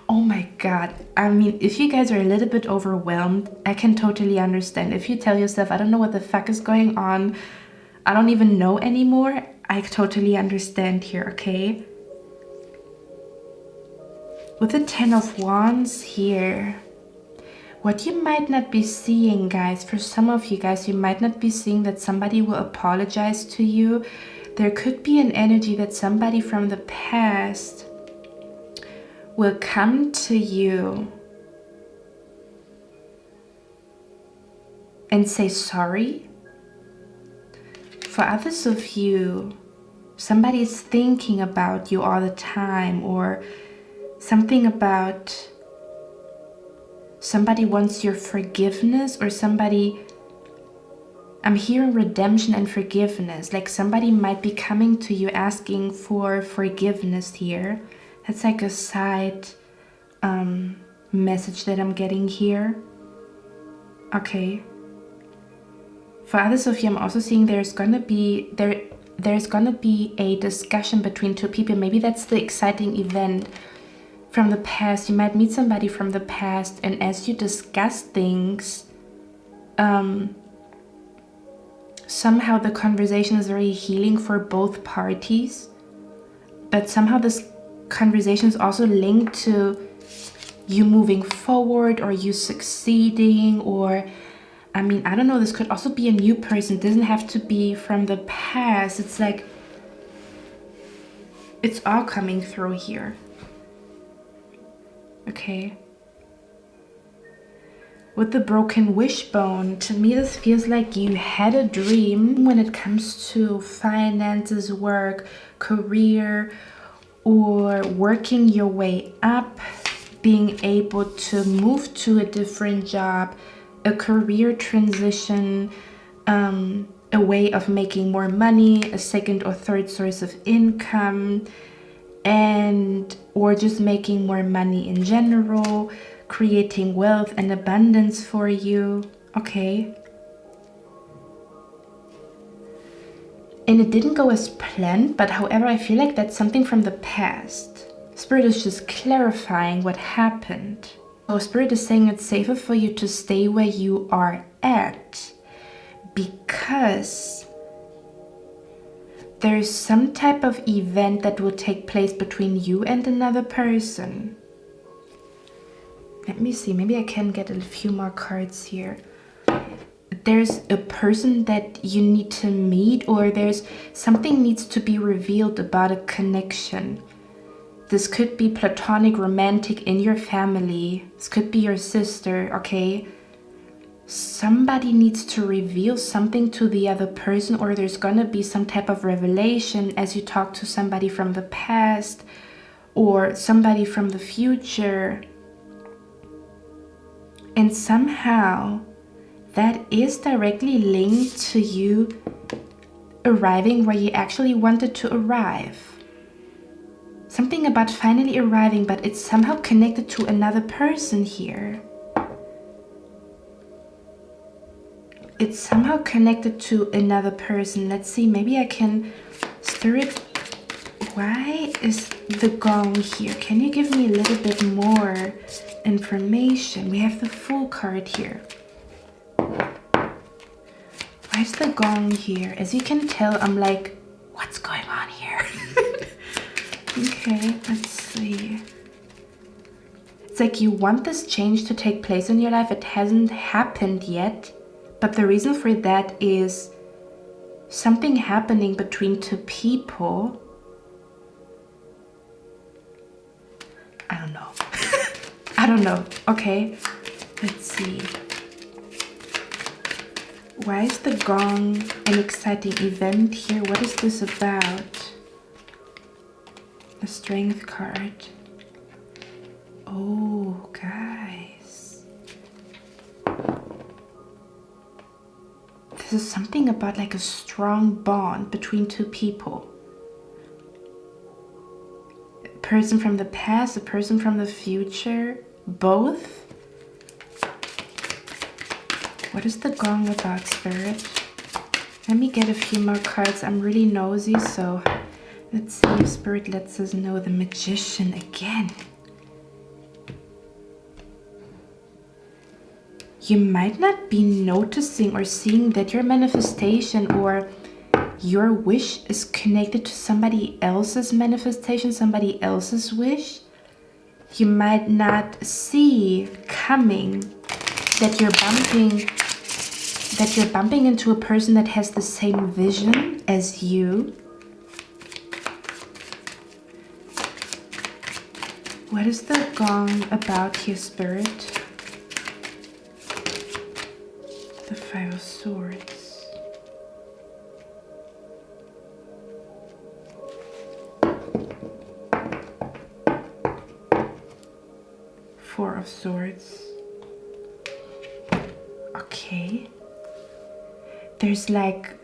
Oh my God. I mean, if you guys are a little bit overwhelmed, I can totally understand. If you tell yourself, I don't know what the fuck is going on, I don't even know anymore, I totally understand here, okay? With the Ten of Wands here, what you might not be seeing, guys, for some of you guys, you might not be seeing that somebody will apologize to you. There could be an energy that somebody from the past will come to you and say sorry. For others of you, somebody is thinking about you all the time, or something about somebody wants your forgiveness, or somebody, I'm hearing redemption and forgiveness. Like somebody might be coming to you asking for forgiveness here. That's like a side message that I'm getting here. Okay. For others of you, I'm also seeing there's gonna be a discussion between two people. Maybe that's the exciting event from the past. You might meet somebody from the past, and as you discuss things, somehow the conversation is very healing for both parties. But somehow this conversation is also linked to you moving forward, or you succeeding, or I mean, I don't know, this could also be a new person. It doesn't have to be from the past. It's like it's all coming through here. Okay. With the broken wishbone, to me this feels like you had a dream when it comes to finances, work, career, or working your way up, being able to move to a different job, a career transition, a way of making more money, a second or third source of income, and or just making more money in general, creating wealth and abundance for you. Okay. And it didn't go as planned, but however, I feel like that's something from the past. Spirit is just clarifying what happened. So Spirit is saying it's safer for you to stay where you are at, because there's some type of event that will take place between you and another person. Let me see, maybe I can get a few more cards here. There's a person that you need to meet, or there's something needs to be revealed about a connection. This could be platonic, romantic, in your family. This could be your sister, okay? Somebody needs to reveal something to the other person, or there's gonna be some type of revelation as you talk to somebody from the past or somebody from the future. And somehow that is directly linked to you arriving where you actually wanted to arrive. Something about finally arriving, but it's somehow connected to another person here. It's somehow connected to another person. Let's see, maybe I can stir it. Why is the gong here? Can you give me a little bit more information? We have the Fool card here. Why is the gong here? As you can tell, I'm like, what's going on here? Okay, let's see. It's like you want this change to take place in your life. It hasn't happened yet, but the reason for that is something happening between two people. I don't know. I don't know. Okay, let's see. Why is the gong an exciting event here? What is this about? The Strength card. Oh, guys. This is something about like a strong bond between two people. A person from the past, a person from the future, both. What is the gong about, Spirit? Let me get a few more cards. I'm really nosy, so let's see if Spirit lets us know. The Magician again. You might not be noticing or seeing that your manifestation or your wish is connected to somebody else's manifestation, somebody else's wish. You might not see coming that you're bumping into a person that has the same vision as you. What is the gong about here, Spirit? The Five of Swords. Four of Swords. Okay. There's like,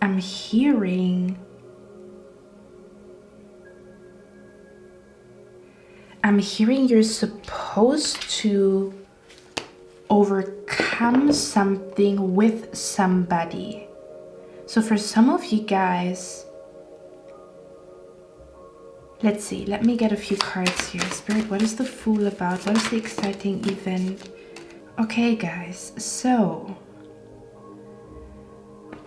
I'm hearing you're supposed to overcome something with somebody. So for some of you guys, let's see, let me get a few cards here. Spirit, what is the Fool about? What is the exciting event? Okay, guys, so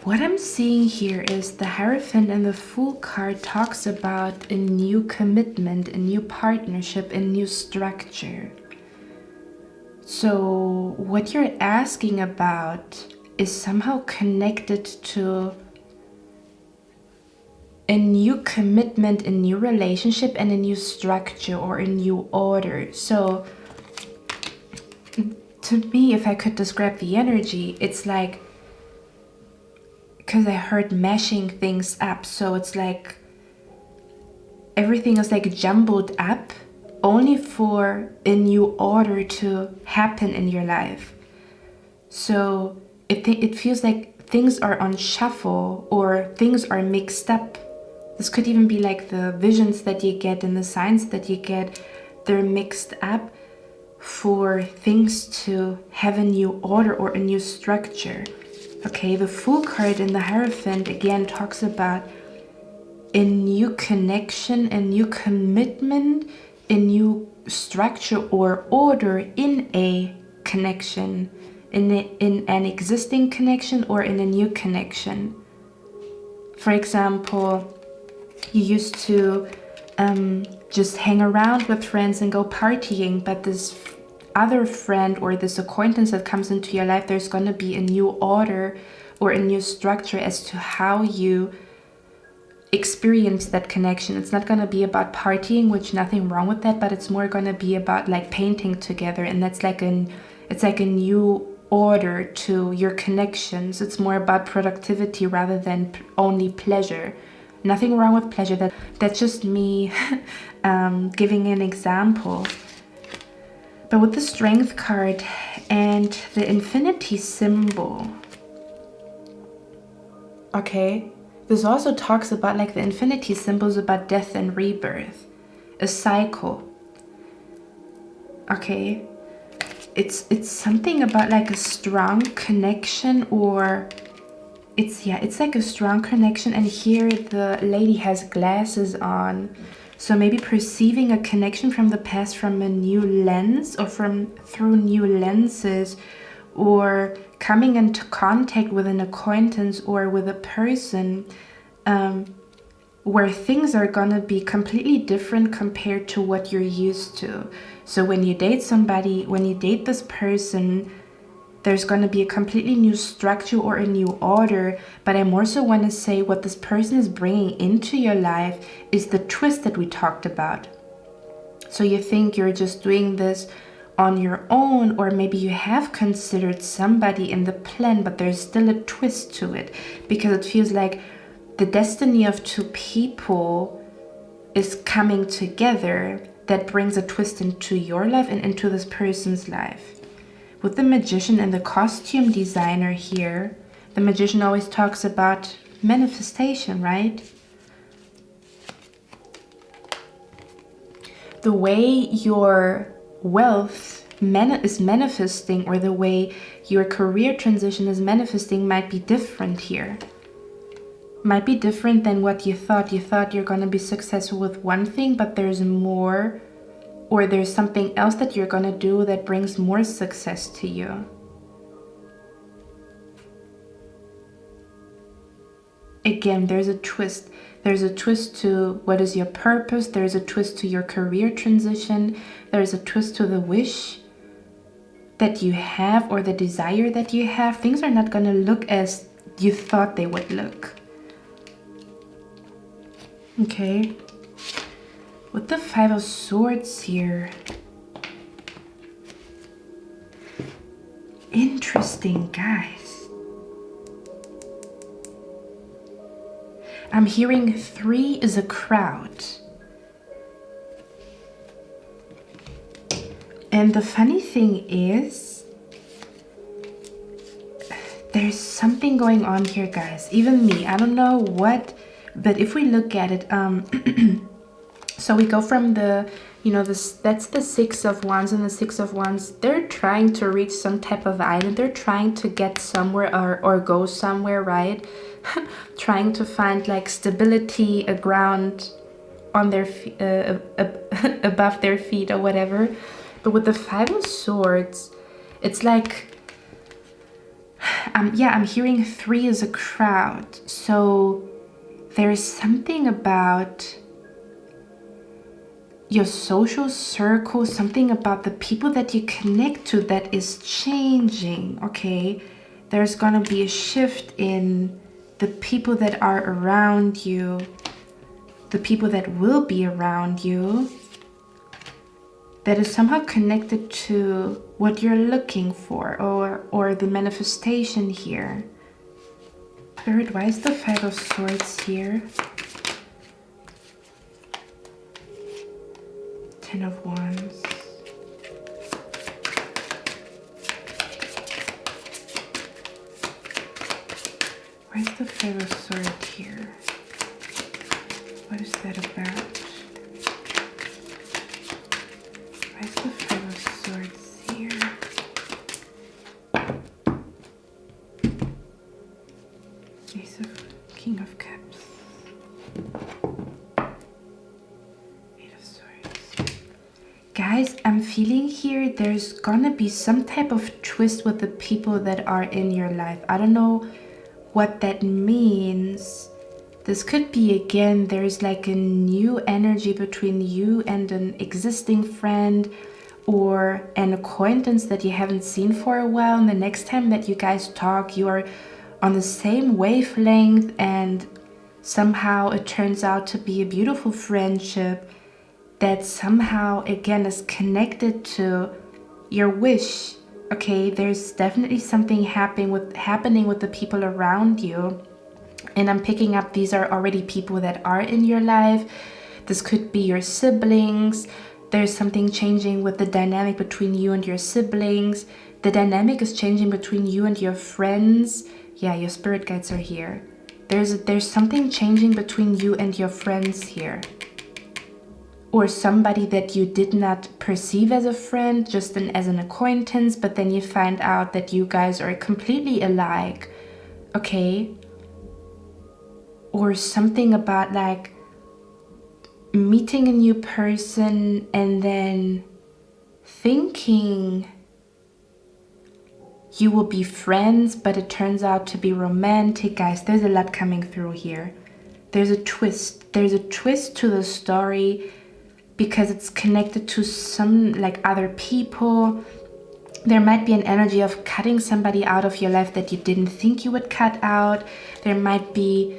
what I'm seeing here is the Hierophant and the Fool card talks about a new commitment, a new partnership, a new structure. So what you're asking about is somehow connected to a new commitment, a new relationship, and a new structure or a new order. So to me, if I could describe the energy, it's like, because I heard mashing things up, so it's like everything is like jumbled up only for a new order to happen in your life. So it feels like things are on shuffle or things are mixed up. This could even be like the visions that you get and the signs that you get. They're mixed up for things to have a new order or a new structure. Okay, the Fool card in the Hierophant again talks about a new connection, a new commitment, a new structure or order in a connection, in an existing connection or in a new connection. For example, you used to just hang around with friends and go partying, but this other friend or this acquaintance that comes into your life, there's going to be a new order or a new structure as to how you experience that connection. It's not going to be about partying, which nothing wrong with that, but it's more going to be about like painting together, and that's like it's like a new order to your connections. It's more about productivity rather than only pleasure. Nothing wrong with pleasure. That's just me giving an example. But with the Strength card and the Infinity symbol, okay, this also talks about, like, the Infinity symbol is about death and rebirth, a cycle. Okay, it's something about like a strong connection, or it's like a strong connection. And here the lady has glasses on, so maybe perceiving a connection from the past from a new lens, or through new lenses, or coming into contact with an acquaintance or with a person where things are gonna be completely different compared to what you're used to. So when you date somebody, when you date this person, there's going to be a completely new structure or a new order. But I more so want to say what this person is bringing into your life is the twist that we talked about. So you think you're just doing this on your own, or maybe you have considered somebody in the plan, but there's still a twist to it, because it feels like the destiny of two people is coming together that brings a twist into your life and into this person's life. With the Magician and the costume designer here, the Magician always talks about manifestation, right? The way your wealth is manifesting, or the way your career transition is manifesting, might be different here. Might be different than what you thought. You thought you're going to be successful with one thing, but there's more, or there's something else that you're going to do that brings more success to you. Again, there's a twist. There's a twist to what is your purpose. There's a twist to your career transition. There's a twist to the wish that you have, or the desire that you have. Things are not going to look as you thought they would look. Okay. With the Five of Swords here. Interesting, guys. I'm hearing 3 is a crowd. And the funny thing is, there's something going on here, guys. Even me, I don't know what, but if we look at it, so we go from the, that's the Six of Wands, and the Six of Wands, they're trying to reach some type of island. They're trying to get somewhere or go somewhere, right? Trying to find like stability, a ground on their above their feet or whatever. But with the Five of Swords, it's like, I'm hearing 3 is a crowd. So there's something about your social circle, something about the people that you connect to that is changing, okay? There's gonna be a shift in the people that are around you, the people that will be around you, that is somehow connected to what you're looking for, or the manifestation here. Spirit, why is the Five of Swords here? Ten of Wands. Where's the Five of Swords here? What is that about? Where's the Five of Swords here? King of Cups. Eight of Swords. Guys, I'm feeling here there's gonna be some type of twist with the people that are in your life. I don't know what that means. This could be, again, there's like a new energy between you and an existing friend or an acquaintance that you haven't seen for a while. And the next time that you guys talk, you are on the same wavelength, and somehow it turns out to be a beautiful friendship that somehow, again, is connected to your wish. Okay, there's definitely something happening with the people around you. And I'm picking up these are already people that are in your life. This could be your siblings. There's something changing with the dynamic between you and your siblings. The dynamic is changing between you and your friends. Yeah, your spirit guides are here. There's something changing between you and your friends here. Or somebody that you did not perceive as a friend, just as an acquaintance, but then you find out that you guys are completely alike. Okay? Or something about like meeting a new person and then thinking you will be friends, but it turns out to be romantic. Guys, there's a lot coming through here. There's a twist. There's a twist to the story because it's connected to some like other people. There might be an energy of cutting somebody out of your life that you didn't think you would cut out. There might be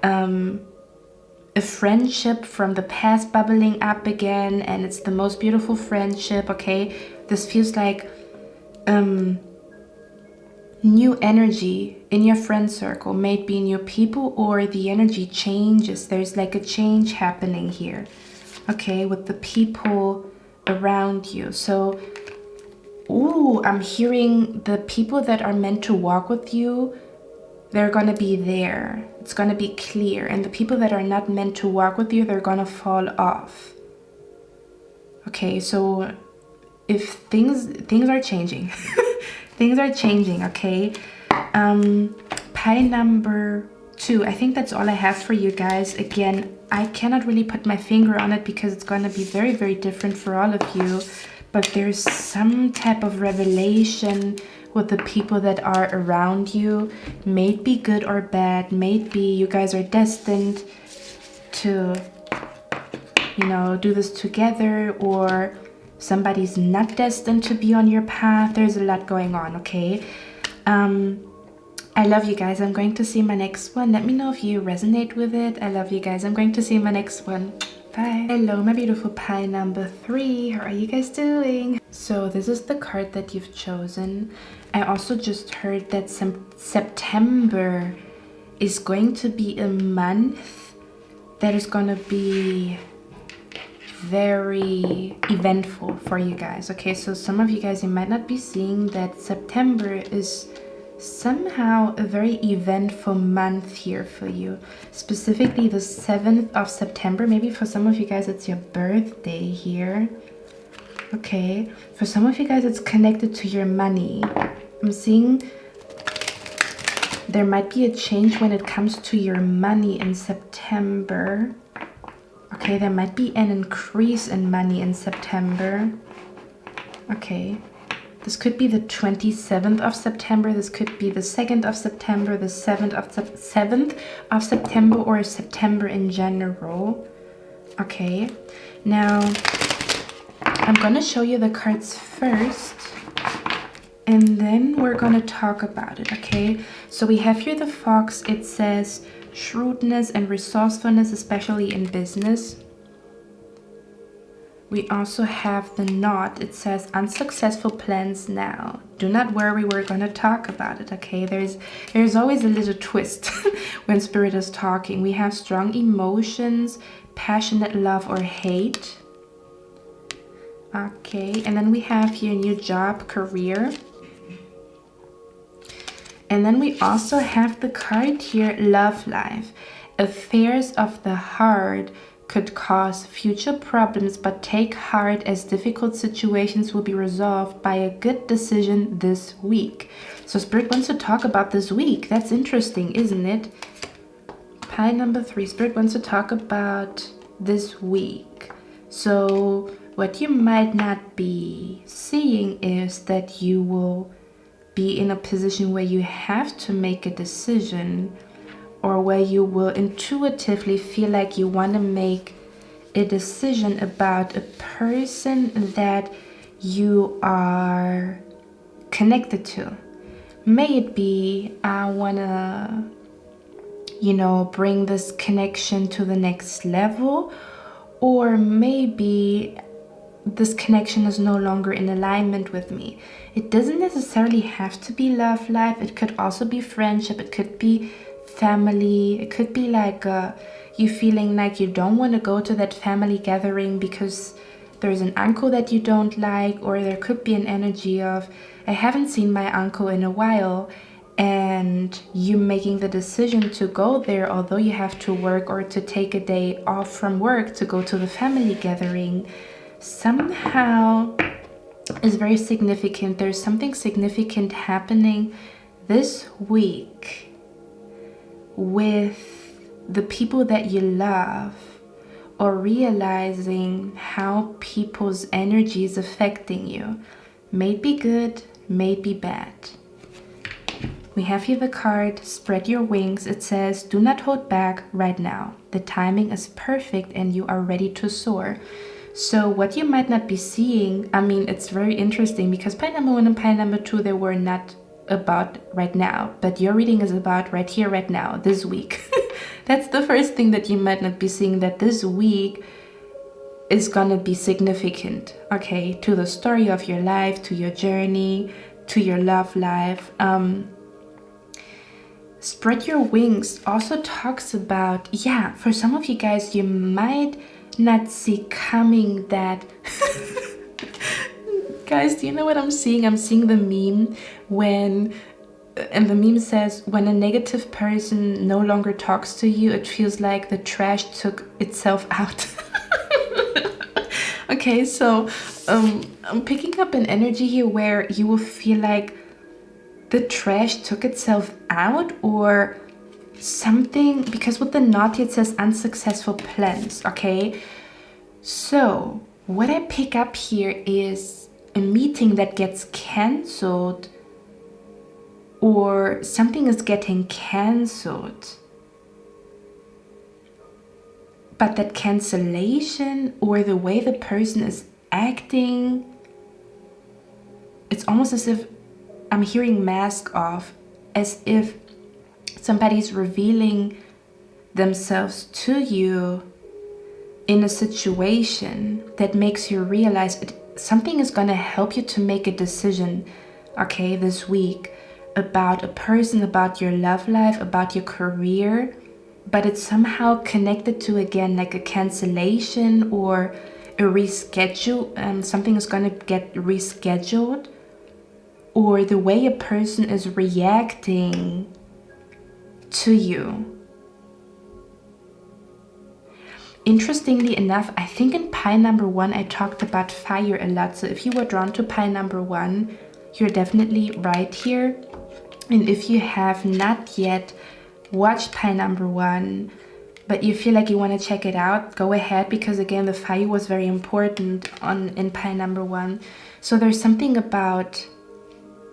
a friendship from the past bubbling up again, and it's the most beautiful friendship. Okay, this feels like new energy in your friend circle, maybe new people, or the energy changes. There's like a change happening here, okay, with the people around you. So, ooh, I'm hearing the people that are meant to walk with you, they're gonna be there. It's gonna be clear. And the people that are not meant to walk with you, they're gonna fall off. Okay, so if things are changing. Things are changing, okay? Pie number 2. I think that's all I have for you guys. Again, I cannot really put my finger on it because it's gonna be very, very different for all of you. But there's some type of revelation with the people that are around you. May it be good or bad. Maybe you guys are destined to, you know, do this together, or somebody's not destined to be on your path. There's a lot going on, okay? I love you guys. I'm going to see my next one. Let me know if you resonate with it. I love you guys. I'm going to see my next one. Bye. Hello, my beautiful pie number 3. How are you guys doing? So this is the card that you've chosen. I also just heard that September is going to be a month that is going to be very eventful for you guys. Okay, so some of you guys, you might not be seeing that September is somehow a very eventful month here for you. Specifically the 7th of September. Maybe for some of you guys it's your birthday here. Okay, for some of you guys it's connected to your money. I'm seeing there might be a change when it comes to your money in September. Okay, there might be an increase in money in September. Okay, this could be the 27th of September. This could be the 2nd of September, the 7th of September, or September in general. Okay, now I'm gonna show you the cards first, and then we're gonna talk about it, okay? So we have here the fox. It says shrewdness and resourcefulness, especially in business. We also have the knot. It says unsuccessful plans now. Do not worry, we're gonna talk about it, okay? There's always a little twist when spirit is talking. We have strong emotions, passionate love or hate. Okay, and then we have here new job, career. And then we also have the card here, love life. Affairs of the heart could cause future problems, but take heart as difficult situations will be resolved by a good decision this week. So Spirit wants to talk about this week. That's interesting, isn't it? Pile number 3, Spirit wants to talk about this week. So what you might not be seeing is that you will be in a position where you have to make a decision, or where you will intuitively feel like you want to make a decision about a person that you are connected to. May it be, I want to, bring this connection to the next level, or maybe this connection is no longer in alignment with me. It doesn't necessarily have to be love life. It could also be friendship. It could be family. It could be like you feeling like you don't want to go to that family gathering because there's an uncle that you don't like, or there could be an energy of, I haven't seen my uncle in a while, and you making the decision to go there, although you have to work or to take a day off from work to go to the family gathering, somehow is very significant. There's something significant happening this week with the people that you love, or realizing how people's energy is affecting you. May be good, may be bad. We have here the card, spread your wings. It says, do not hold back right now. The timing is perfect and you are ready to soar. So what you might not be seeing, it's very interesting because pile number 1 and pile number 2, they were not about right now, but your reading is about right here, right now, this week. That's the first thing that you might not be seeing, that this week is gonna be significant, okay, to the story of your life, to your journey, to your love life. Spread your wings also talks about, for some of you guys, you might not see coming that guys, do you know what I'm seeing? I'm seeing the meme and the meme says, when a negative person no longer talks to you, it feels like the trash took itself out. Okay, so I'm picking up an energy here where you will feel like the trash took itself out, or something, because with the knot it says unsuccessful plans. Okay, so what I pick up here is a meeting that gets cancelled, or something is getting cancelled, but that cancellation or the way the person is acting, it's almost as if I'm hearing mask off, as if somebody's revealing themselves to you in a situation that makes you realize something is going to help you to make a decision, okay, this week, about a person, about your love life, about your career, but it's somehow connected to, again, like a cancellation or a reschedule. Something is going to get rescheduled, or the way a person is reacting to you. Interestingly enough, I think in pile number 1 I talked about fire a lot. So if you were drawn to pile number 1, you're definitely right here. And if you have not yet watched pile number 1, but you feel like you want to check it out, go ahead, because again, the fire was very important in pile number 1. So there's something about,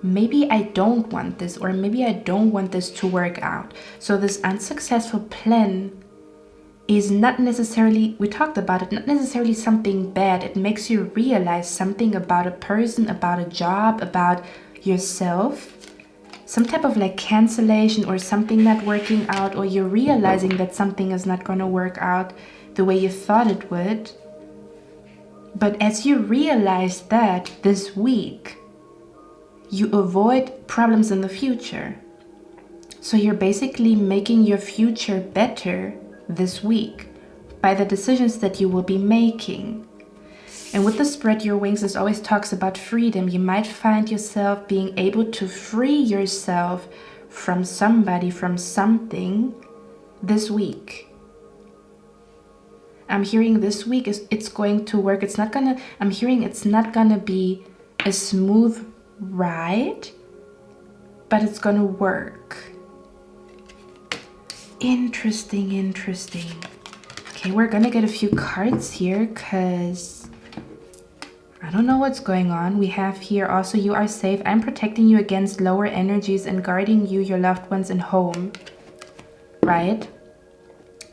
maybe I don't want this, or maybe I don't want this to work out. So this unsuccessful plan is not necessarily, we talked about it, not necessarily something bad. It makes you realize something about a person, about a job, about yourself. Some type of like cancellation or something not working out, or you're realizing that something is not going to work out the way you thought it would. But as you realize that this week, you avoid problems in the future. So you're basically making your future better this week by the decisions that you will be making. And with the spread your wings, this always talks about freedom. You might find yourself being able to free yourself from somebody, from something this week. I'm hearing this week it's going to work. I'm hearing it's not gonna be a smooth ride, but it's gonna work. Interesting. Okay, we're gonna get a few cards here because I don't know what's going on. We have here also, you are safe. I'm protecting you against lower energies and guarding you, your loved ones, and home. Right?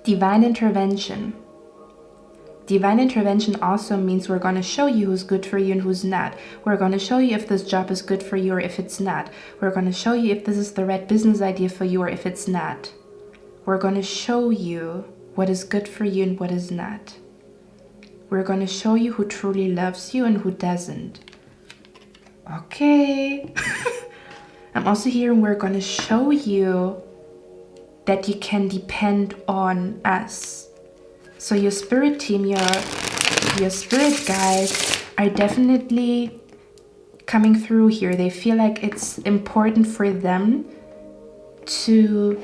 Divine intervention. Divine intervention also means we're going to show you who's good for you and who's not. We're going to show you if this job is good for you or if it's not. We're going to show you if this is the right business idea for you or if it's not. We're going to show you what is good for you and what is not. We're going to show you who truly loves you and who doesn't. Okay. I'm also hearing we're going to show you that you can depend on us. So your spirit team, your spirit guides are definitely coming through here. They feel like it's important for them to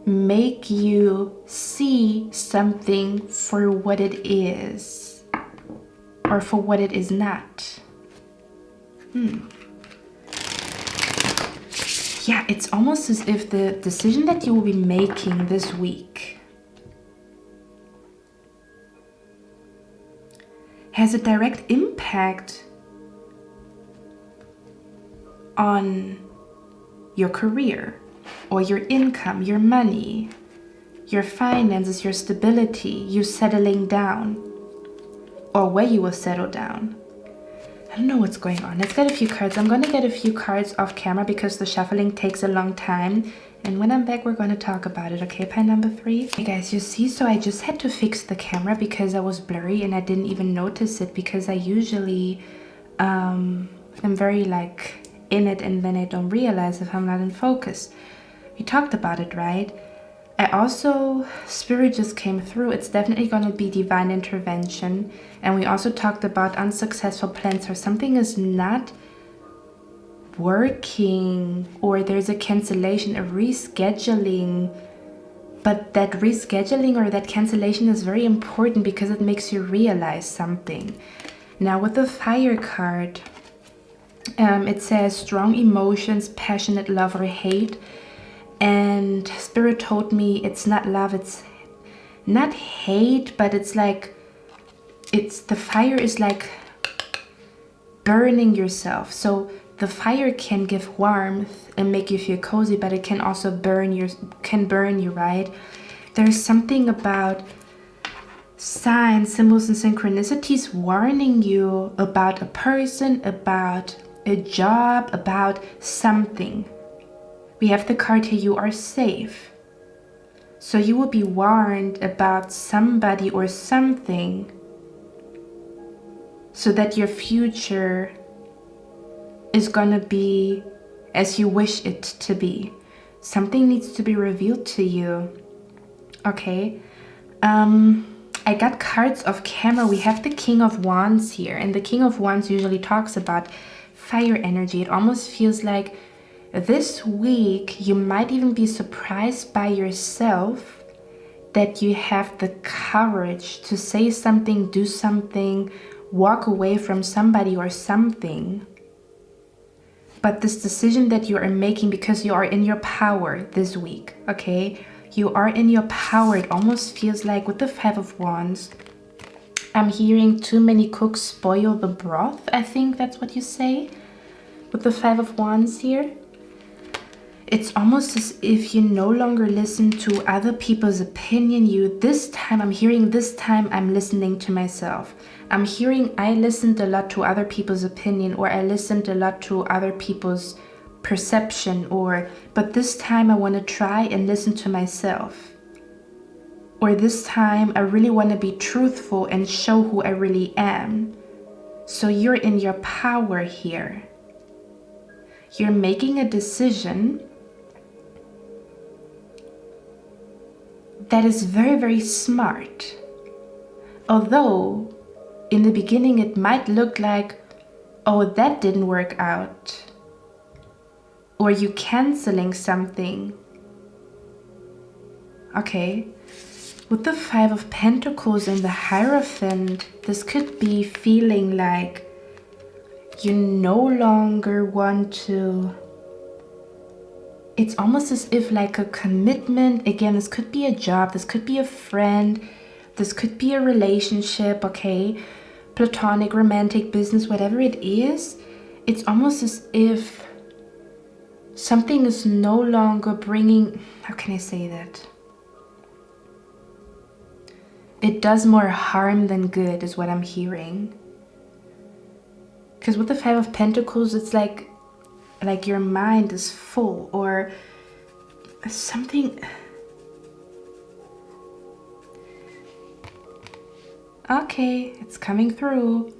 make you see something for what it is or for what it is not. Yeah, it's almost as if the decision that you will be making this week has a direct impact on your career or your income, your money, your finances, your stability, you settling down, or where you will settle down. I don't know what's going on. Let's get a few cards. I'm going to get a few cards off camera because the shuffling takes a long time. And when I'm back, we're going to talk about it. Okay, pile number 3. Hey guys, you see, so I just had to fix the camera because I was blurry and I didn't even notice it because I usually am very like in it and then I don't realize if I'm not in focus. We talked about it, right? I also, spirit just came through. It's definitely going to be divine intervention. And we also talked about unsuccessful plans or something is not working or there's a cancellation, a rescheduling. But that rescheduling or that cancellation is very important because it makes you realize something. Now with the fire card, it says strong emotions, passionate love or hate. And spirit told me it's not love, it's not hate, but it's like, the fire is like burning yourself. So the fire can give warmth and make you feel cozy, but it can also burn you, right? There's something about signs, symbols, and synchronicities warning you about a person, about a job, about something. We have the card here, you are safe. So you will be warned about somebody or something so that your future is gonna be as you wish it to be. Something needs to be revealed to you. Okay. I got cards off camera. We have the King of Wands here, and the King of Wands usually talks about fire energy. It almost feels like this week you might even be surprised by yourself that you have the courage to say something, do something, walk away from somebody or something. But this decision that you are making because you are in your power this week, okay? You are in your power. It almost feels like with the Five of Wands, I'm hearing too many cooks spoil the broth. I think that's what you say with the Five of Wands here. It's almost as if you no longer listen to other people's opinion. I'm hearing this time I'm listening to myself. I'm hearing I listened a lot to other people's opinion, or I listened a lot to other people's perception, but this time I want to try and listen to myself. Or this time I really want to be truthful and show who I really am. So you're in your power here. You're making a decision that is very, very smart. Although in the beginning it might look like, oh, that didn't work out, or you canceling something. Okay, with the Five of Pentacles and the Hierophant, this could be feeling like you no longer want to. It's almost as if like a commitment. Again, this could be a job, this could be a friend, this could be a relationship, okay? Platonic, romantic, business, whatever it is. It's almost as if something is no longer bringing, how can I say that? It does more harm than good is what I'm hearing. Because with the Five of Pentacles, it's like your mind is full or something. Okay, it's coming through.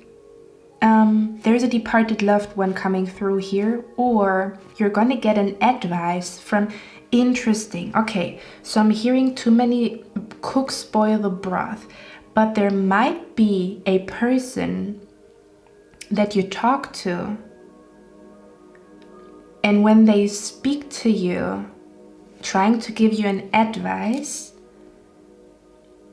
There's a departed loved one coming through here, or you're gonna get an advice from. Interesting. Okay, so I'm hearing too many cooks spoil the broth, but there might be a person that you talk to, and when they speak to you, trying to give you an advice,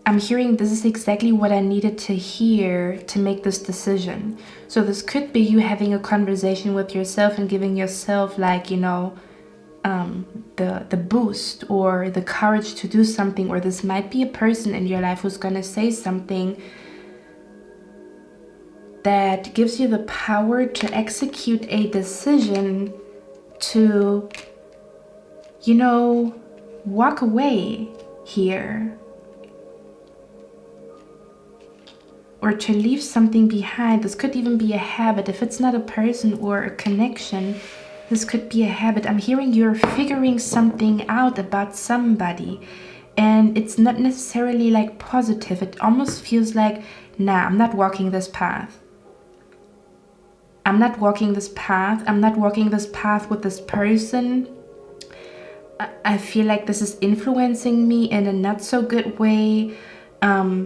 I'm hearing this is exactly what I needed to hear to make this decision. So this could be you having a conversation with yourself and giving yourself, like, you know, the boost or the courage to do something, or this might be a person in your life who's going to say something that gives you the power to execute a decision to, you know, walk away here, or to leave something behind. This could even be a habit. If it's not a person or a connection, this could be a habit. I'm hearing you're figuring something out about somebody, and it's not necessarily like positive. It almost feels like, nah, I'm not walking this path. I'm not walking this path. I'm not walking this path with this person. I feel like this is influencing me in a not so good way.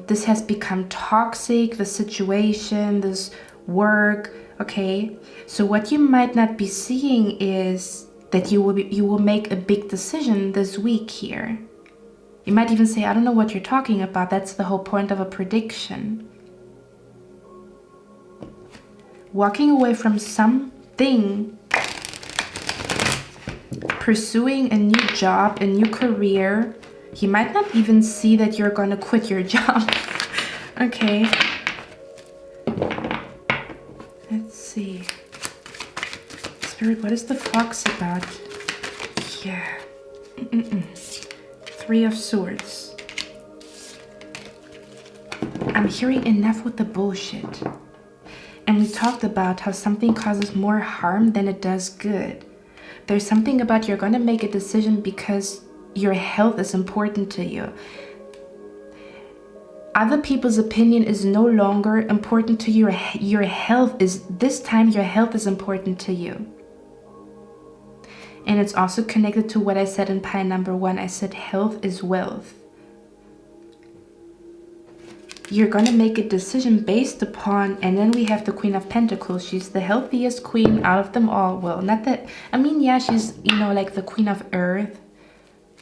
This has become toxic, the situation, this work. Okay, so what you might not be seeing is that you will make a big decision this week here. You might even say, I don't know what you're talking about. That's the whole point of a prediction. Walking away from something, pursuing a new job, a new career. You might not even see that you're going to quit your job. Okay. Let's see. Spirit, what is the fox about? Yeah. Three of Swords. I'm hearing enough with the bullshit. And we talked about how something causes more harm than it does good. There's something about you're going to make a decision because your health is important to you. Other people's opinion is no longer important to you. Your health is, this time your health is important to you. And it's also connected to what I said in pile number 1. I said health is wealth. You're going to make a decision based upon, and then we have the Queen of Pentacles. She's the healthiest queen out of them all. Well, not that, I mean, yeah, she's, you know, like the Queen of Earth,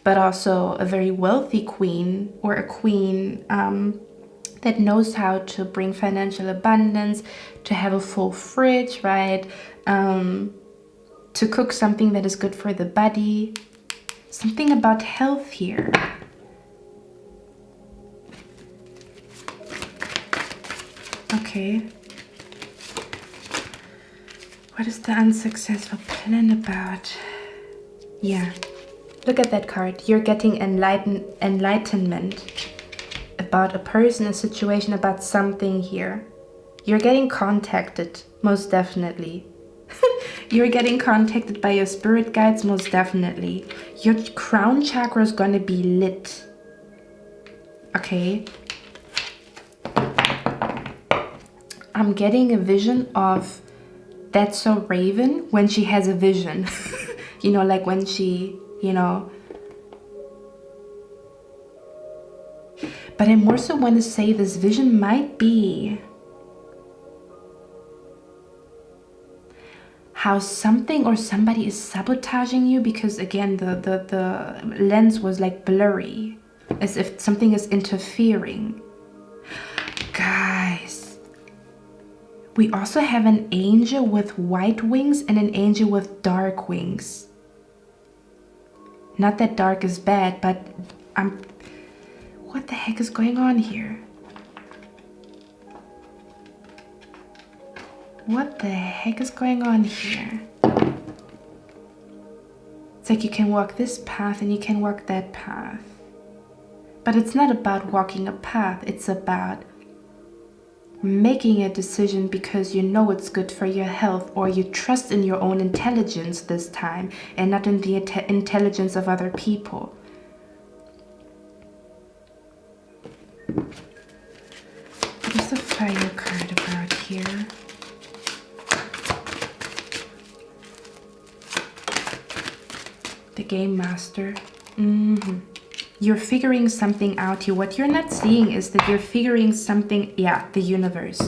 but also a very wealthy queen, or a queen that knows how to bring financial abundance, to have a full fridge, right? To cook something that is good for the body. Something about health here. Okay. What is the unsuccessful plan about? Yeah. Look at that card. You're getting enlightenment about a person, a situation, about something here. You're getting contacted, most definitely. You're getting contacted by your spirit guides, most definitely. Your crown chakra is going to be lit. Okay. I'm getting a vision of That's So Raven when she has a vision. You know, like when she, you know. But I more so want to say this vision might be how something or somebody is sabotaging you, because again the lens was like blurry, as if something is interfering. Guys, we also have an angel with white wings and an angel with dark wings. Not that dark is bad, but what the heck is going on here? What the heck is going on here? It's like you can walk this path and you can walk that path. But it's not about walking a path. It's about making a decision because you know it's good for your health, or you trust in your own intelligence this time and not in the intelligence of other people. What is the fire card about here? The game master. You're figuring something out here. What you're not seeing is that you're figuring something. Yeah, the universe.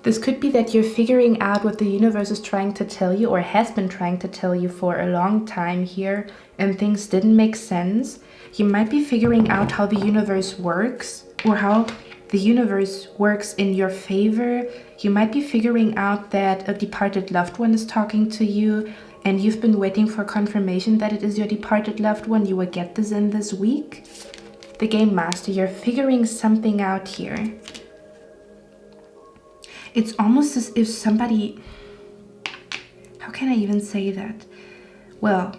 This could be that you're figuring out what the universe is trying to tell you, or has been trying to tell you for a long time here, and things didn't make sense. You might be figuring out how the universe works, or how the universe works in your favor. You might be figuring out that a departed loved one is talking to you, and you've been waiting for confirmation that it is your departed loved one. You will get this in this week. The game master, you're figuring something out here. It's almost as if somebody... How can I even say that? Well,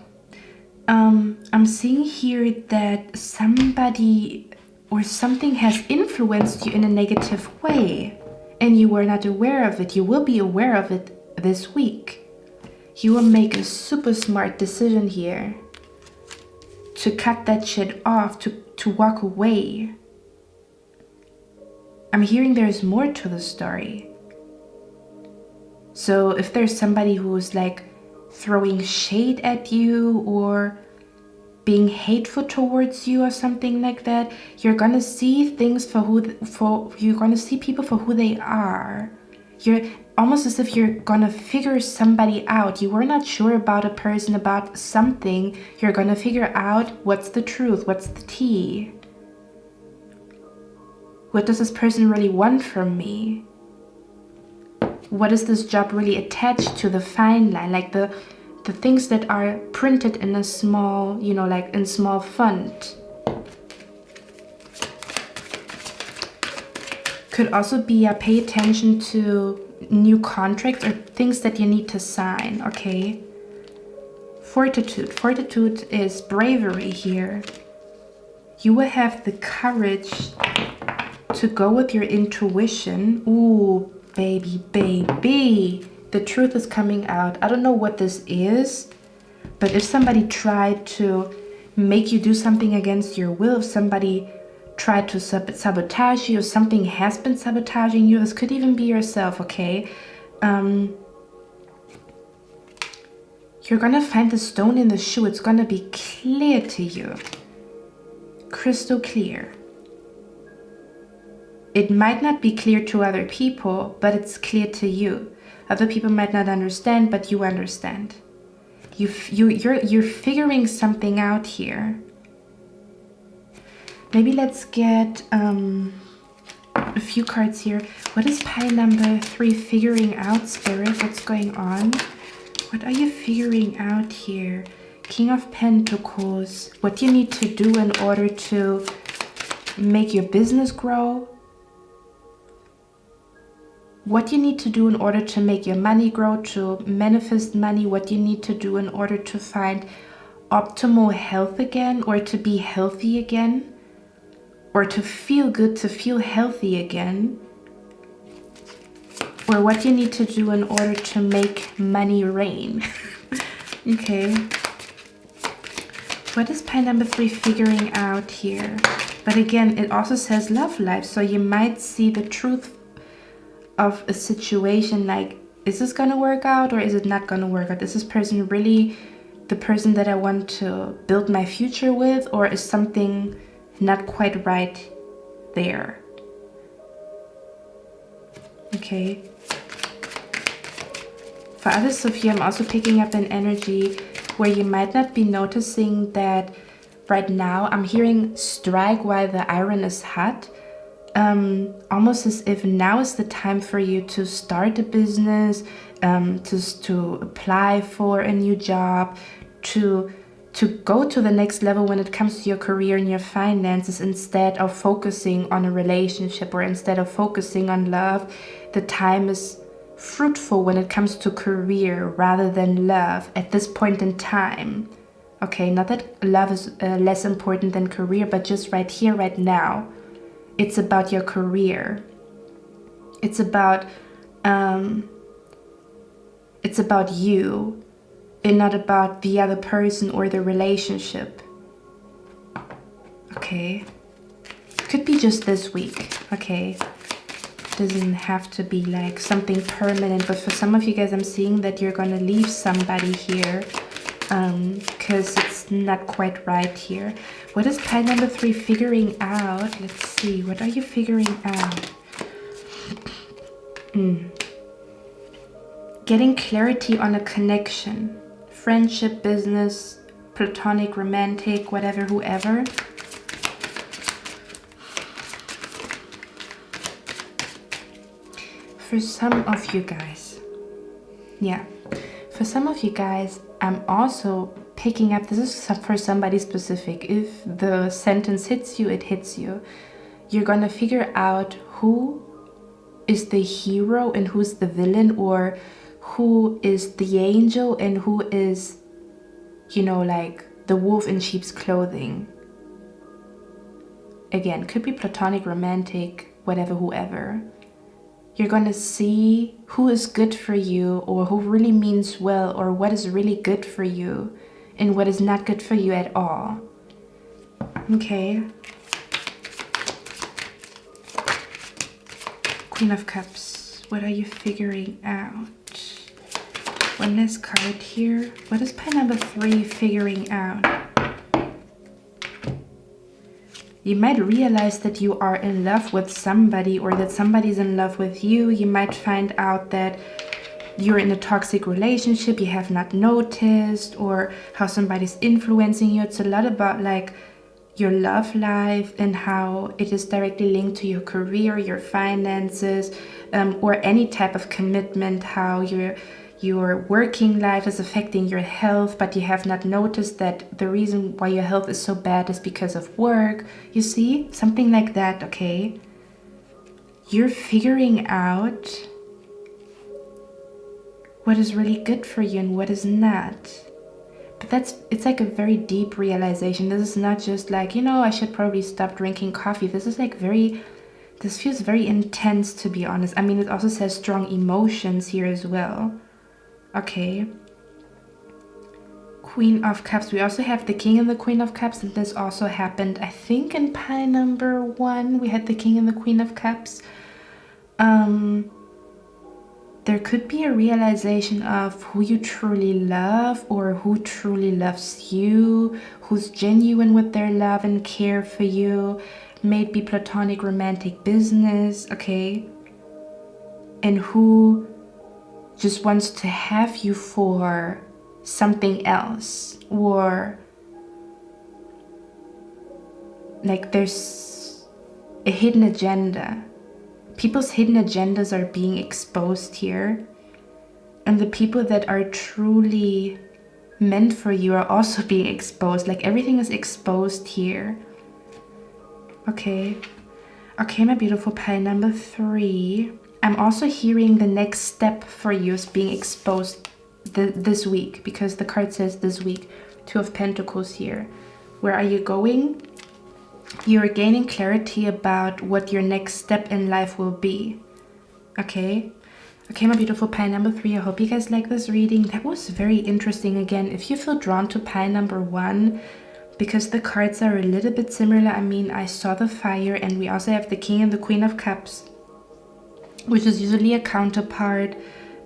I'm seeing here that somebody or something has influenced you in a negative way, and you were not aware of it. You will be aware of it this week. You will make a super smart decision here to cut that shit off, to walk away. I'm hearing there's more to the story. So if there's somebody who's like throwing shade at you or being hateful towards you or something like that, you're gonna see things you're gonna see people for who they are. You're almost as if you're gonna figure somebody out. You were not sure about a person, about something. You're gonna figure out what's the truth, what's the tea. What does this person really want from me? What is this job really attached to? The fine line, like the things that are printed in a small, like in small font. Could also be pay attention to new contracts or things that you need to sign, okay? Fortitude. Fortitude is bravery here. You will have the courage to go with your intuition. Ooh, baby. The truth is coming out. I don't know what this is, but if somebody tried to make you do something against your will, if somebody tried to sabotage you, or something has been sabotaging you, this could even be yourself, okay? You're gonna find the stone in the shoe. It's gonna be clear to you. Crystal clear. It might not be clear to other people, but it's clear to you. Other people might not understand, but you understand. You're figuring something out here. Maybe let's get a few cards here. What is pile number 3 figuring out, Spirit? What's going on? What are you figuring out here? King of Pentacles. What do you need to do in order to make your business grow? What you need to do in order to make your money grow, to manifest money, what you need to do in order to find optimal health again, or to be healthy again, or to feel good, to feel healthy again, or what you need to do in order to make money rain. Okay. What is pile number 3 figuring out here? But again, it also says love life, so you might see the truth of a situation, like, is this gonna work out or is it not gonna work out? Is this person really the person that I want to build my future with, or is something not quite right there? Okay. For others of you, I'm also picking up an energy where you might not be noticing that right now. I'm hearing strike while the iron is hot. Almost as if now is the time for you to start a business, to apply for a new job, to go to the next level when it comes to your career and your finances, instead of focusing on a relationship or instead of focusing on love. The time is fruitful when it comes to career rather than love at this point in time. Okay, not that love is less important than career, but just right here, right now. It's about your career. It's about you, and not about the other person or the relationship. Okay, could be just this week. Okay, doesn't have to be like something permanent, but for some of you guys, I'm seeing that you're gonna leave somebody here because it's not quite right here. What is pile number 3 figuring out? Let's see, what are you figuring out? Getting clarity on a connection, friendship, business, platonic, romantic, whatever, whoever. For some of you guys, yeah, for some of you guys, I'm also picking up, this is for somebody specific. If the sentence hits you, it hits you. You're gonna figure out who is the hero and who's the villain, or who is the angel and who is, you know, like the wolf in sheep's clothing. Again, could be platonic, romantic, whatever, whoever. You're gonna see who is good for you, or who really means well, or what is really good for you and what is not good for you at all. Okay. Queen of Cups, what are you figuring out? One last card here. What is pile number 3 figuring out? You might realize that you are in love with somebody, or that somebody's in love with you. You might find out that you're in a toxic relationship you have not noticed, or how somebody's influencing you. It's a lot about like your love life and how it is directly linked to your career, your finances, or any type of commitment, how your working life is affecting your health, but you have not noticed that the reason why your health is so bad is because of work. You see, something like that. Okay, you're figuring out what is really good for you and what is not. But it's like a very deep realization. This is not just like, you know, I should probably stop drinking coffee. This is like this feels very intense, to be honest. I mean, it also says strong emotions here as well. Okay. Queen of Cups. We also have the King and the Queen of Cups, and this also happened, I think, in pile number 1. We had the King and the Queen of Cups. There could be a realization of who you truly love, or who truly loves you, who's genuine with their love and care for you. Maybe platonic, romantic, business, okay? And who just wants to have you for something else, or like there's a hidden agenda. People's hidden agendas are being exposed here, and the people that are truly meant for you are also being exposed. Like everything is exposed here. Okay, my beautiful pile number 3. I'm also hearing the next step for you is being exposed this week, because the card says this week. 2 of Pentacles here. Where are you going? You're gaining clarity about what your next step in life will be. Okay, my beautiful pile number 3. I hope you guys like this reading. That was very interesting. Again, if you feel drawn to pile number 1, because the cards are a little bit similar. I mean, I saw the fire, and we also have the King and the Queen of Cups, which is usually a counterpart.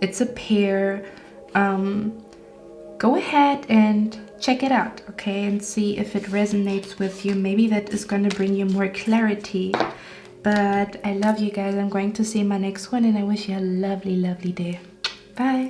It's a pair. Go ahead and check it out, okay, and see if it resonates with you. Maybe that is going to bring you more clarity. But I love you guys. I'm going to see my next one, and I wish you a lovely, lovely day. Bye.